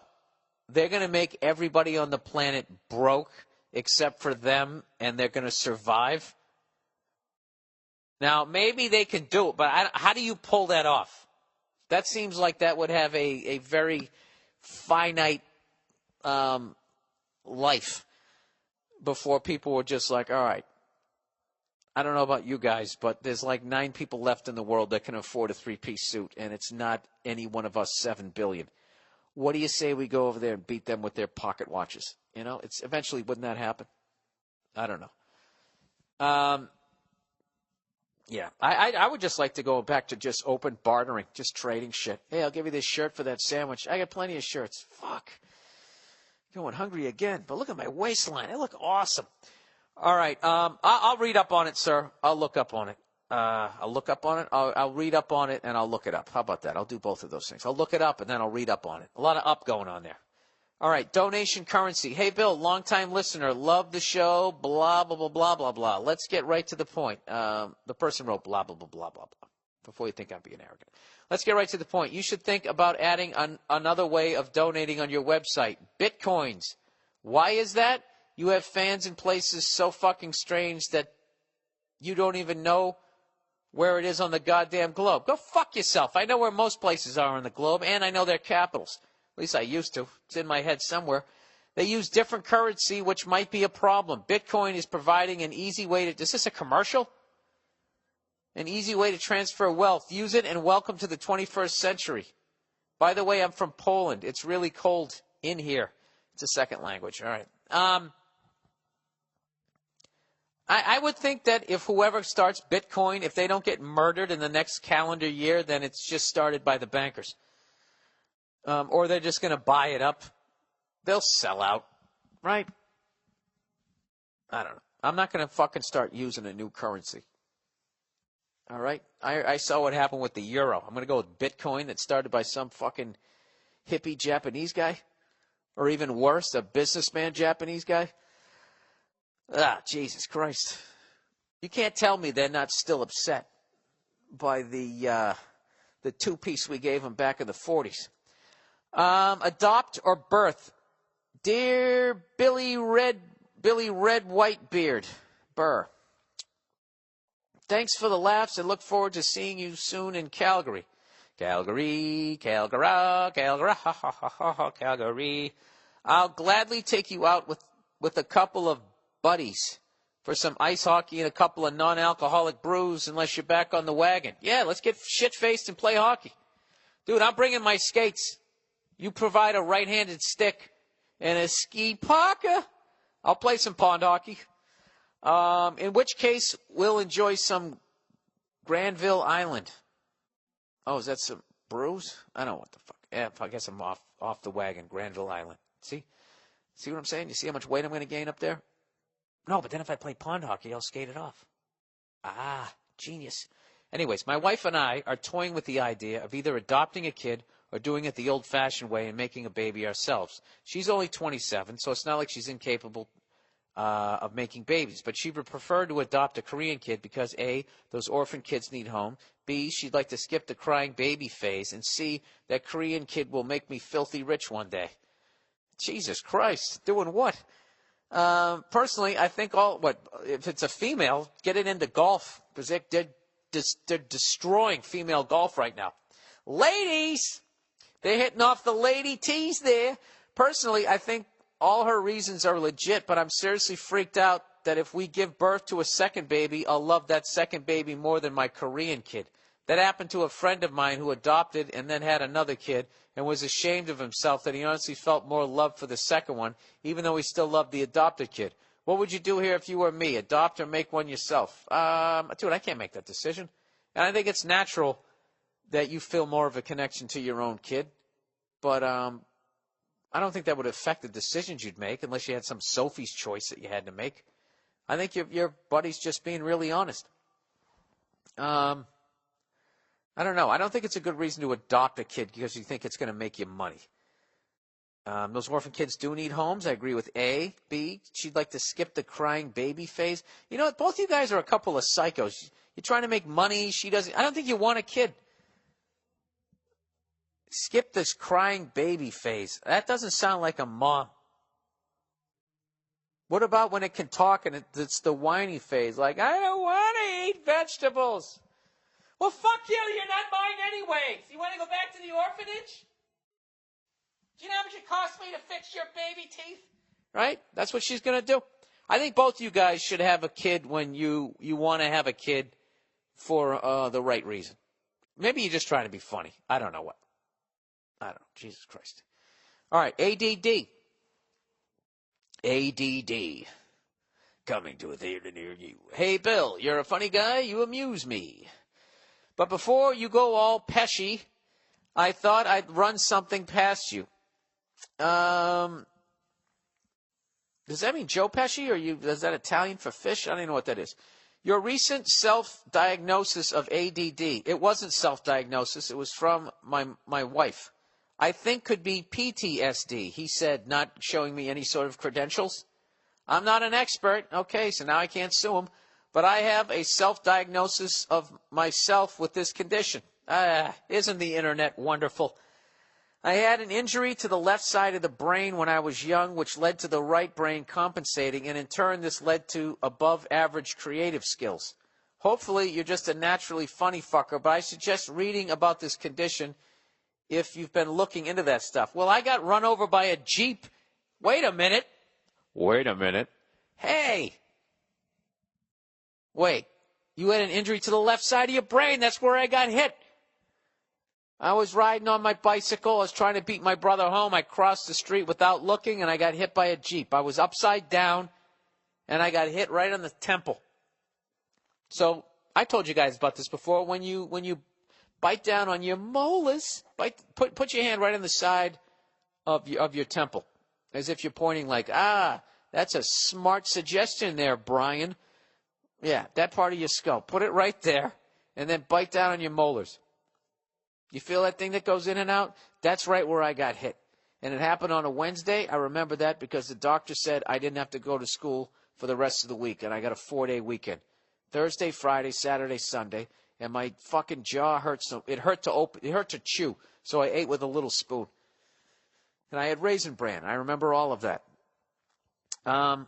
they're going to make everybody on the planet broke except for them, and they're going to survive. Now, maybe they can do it, but how do you pull that off? That seems like that would have a very finite life before people were just like, all right, I don't know about you guys, but there's like 9 people left in the world that can afford a 3-piece suit, and it's not any one of us 7 billion. What do you say we go over there and beat them with their pocket watches? You know, it's eventually, wouldn't that happen? I don't know. Yeah, I would just like to go back to just open bartering, just trading shit. Hey, I'll give you this shirt for that sandwich. I got plenty of shirts. Fuck. Going hungry again. But look at my waistline. I look awesome. All right. I'll read up on it, sir. I'll look up on it. I'll look up on it. I'll read up on it, and I'll look it up. How about that? I'll do both of those things. I'll look it up, and then I'll read up on it. A lot of up going on there. All right. Donation currency. Hey, Bill, longtime listener. Love the show. Blah, blah, blah, blah, blah, blah. Let's get right to the point. The person wrote blah, blah, blah, blah, blah, blah. Before you think I'm being arrogant. Let's get right to the point. You should think about adding another way of donating on your website. Bitcoins. Why is that? You have fans in places so fucking strange that you don't even know where it is on the goddamn globe. Go fuck yourself. I know where most places are on the globe, and I know their capitals. At least I used to. It's in my head somewhere. They use different currency, which might be a problem. Bitcoin is providing an easy way to... Is this a commercial? An easy way to transfer wealth. Use it and welcome to the 21st century. By the way, I'm from Poland. It's really cold in here. It's a second language. All right. I would think that if whoever starts Bitcoin, if they don't get murdered in the next calendar year, then it's just started by the bankers. Or they're just going to buy it up. They'll sell out, right? I don't know. I'm not going to fucking start using a new currency. All right? I saw what happened with the euro. I'm going to go with Bitcoin that started by some fucking hippie Japanese guy. Or even worse, a businessman Japanese guy. Ah, Jesus Christ. You can't tell me they're not still upset by the two-piece we gave them back in the 40s. Adopt or birth. Dear Billy Red Whitebeard, Burr. Thanks for the laughs and look forward to seeing you soon in Calgary. Calgary. I'll gladly take you out with a couple of buddies for some ice hockey and a couple of non-alcoholic brews unless you're back on the wagon. Yeah, let's get shit-faced and play hockey. Dude, I'm bringing my skates. You provide a right-handed stick and a ski parka. I'll play some pond hockey. In which case, we'll enjoy some Granville Island. Oh, is that some brews? I don't know what the fuck. Yeah, I guess I'm off the wagon, Granville Island. See what I'm saying? You see how much weight I'm going to gain up there? No, but then if I play pond hockey, I'll skate it off. Ah, genius. Anyways, my wife and I are toying with the idea of either adopting a kid or doing it the old-fashioned way and making a baby ourselves. She's only 27, so it's not like she's incapable of making babies. But she would prefer to adopt a Korean kid because, A, those orphan kids need home. B, she'd like to skip the crying baby phase. And C, that Korean kid will make me filthy rich one day. Jesus Christ, doing what? Personally, I think if it's a female, get it into golf because they're destroying female golf right now. Ladies, they're hitting off the lady tees there. Personally, I think all her reasons are legit, but I'm seriously freaked out that if we give birth to a second baby, I'll love that second baby more than my Korean kid. That happened to a friend of mine who adopted and then had another kid and was ashamed of himself that he honestly felt more love for the second one, even though he still loved the adopted kid. What would you do here if you were me? Adopt or make one yourself? Dude, I can't make that decision. And I think it's natural that you feel more of a connection to your own kid. But I don't think that would affect the decisions you'd make unless you had some Sophie's choice that you had to make. I think your buddy's just being really honest. I don't know. I don't think it's a good reason to adopt a kid because you think it's going to make you money. Those orphan kids do need homes. I agree with A. B, she'd like to skip the crying baby phase. You know what? Both you guys are a couple of psychos. You're trying to make money. She doesn't. I don't think you want a kid. Skip this crying baby phase. That doesn't sound like a mom. What about when it can talk and it's the whiny phase? Like, I don't want to eat vegetables. Well, fuck you. You're not mine anyways. You want to go back to the orphanage? Do you know how much it cost me to fix your baby teeth? Right? That's what she's going to do. I think both you guys should have a kid when you want to have a kid for the right reason. Maybe you're just trying to be funny. I don't know what. I don't know. Jesus Christ. All right. ADD. ADD. Coming to a theater near you. Hey, Bill, you're a funny guy. You amuse me. But before you go all peshy, I thought I'd run something past you. Does that mean Joe Pesci, or is that Italian for fish? I don't even know what that is. Your recent self-diagnosis of ADD. It wasn't self-diagnosis. It was from my wife. I think could be PTSD, he said, not showing me any sort of credentials. I'm not an expert. Okay, so now I can't sue him. But I have a self-diagnosis of myself with this condition. Isn't the internet wonderful? I had an injury to the left side of the brain when I was young, which led to the right brain compensating, and in turn this led to above-average creative skills. Hopefully you're just a naturally funny fucker, but I suggest reading about this condition if you've been looking into that stuff. Well, I got run over by a Jeep Wait a minute. Wait a minute. Hey. Wait. You had an injury to the left side of your brain. That's where I got hit. I was riding on my bicycle. I was trying to beat my brother home. I crossed the street without looking, and I got hit by a Jeep. I was upside down, and I got hit right on the temple. So I told you guys about this before. When you bite down on your molars, put your hand right on the side of your temple, as if you're pointing like, that's a smart suggestion there, Brian. Yeah, that part of your skull. Put it right there, and then bite down on your molars. You feel that thing that goes in and out? That's right where I got hit. And it happened on a Wednesday. I remember that because the doctor said I didn't have to go to school for the rest of the week, and I got a 4-day weekend. Thursday, Friday, Saturday, Sunday, and my fucking jaw hurt. So it hurt to chew, so I ate with a little spoon. And I had Raisin Bran. I remember all of that. I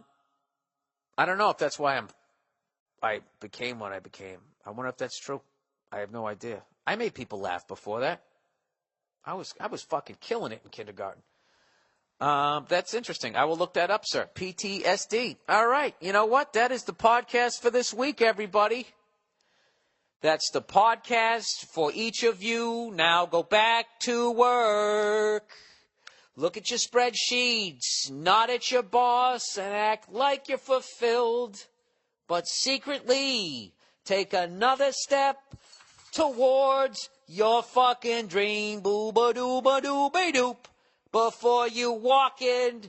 don't know if that's why I became what I became. I wonder if that's true. I have no idea. I made people laugh before that. I was fucking killing it in kindergarten. That's interesting. I will look that up, sir. PTSD. All right. You know what? That is the podcast for this week, everybody. That's the podcast for each of you. Now go back to work. Look at your spreadsheets. Nod at your boss and act like you're fulfilled. But secretly take another step towards your fucking dream, booba-dooba-dooba-doop, before you walk in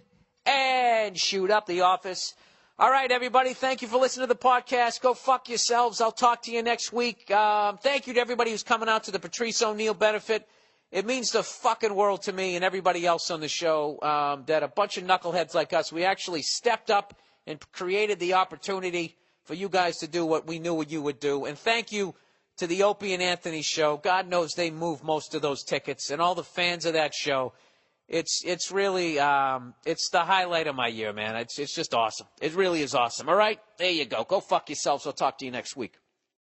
and shoot up the office. All right, everybody, thank you for listening to the podcast. Go fuck yourselves. I'll talk to you next week. Thank you to everybody who's coming out to the Patrice O'Neill benefit. It means the fucking world to me and everybody else on the show that a bunch of knuckleheads like us, we actually stepped up and created the opportunity for you guys to do what we knew you would do. And thank you to the Opie and Anthony show. God knows they moved most of those tickets, and all the fans of that show. It's really it's the highlight of my year, man. It's just awesome. It really is awesome. All right, there you go. Go fuck yourselves. I'll talk to you next week.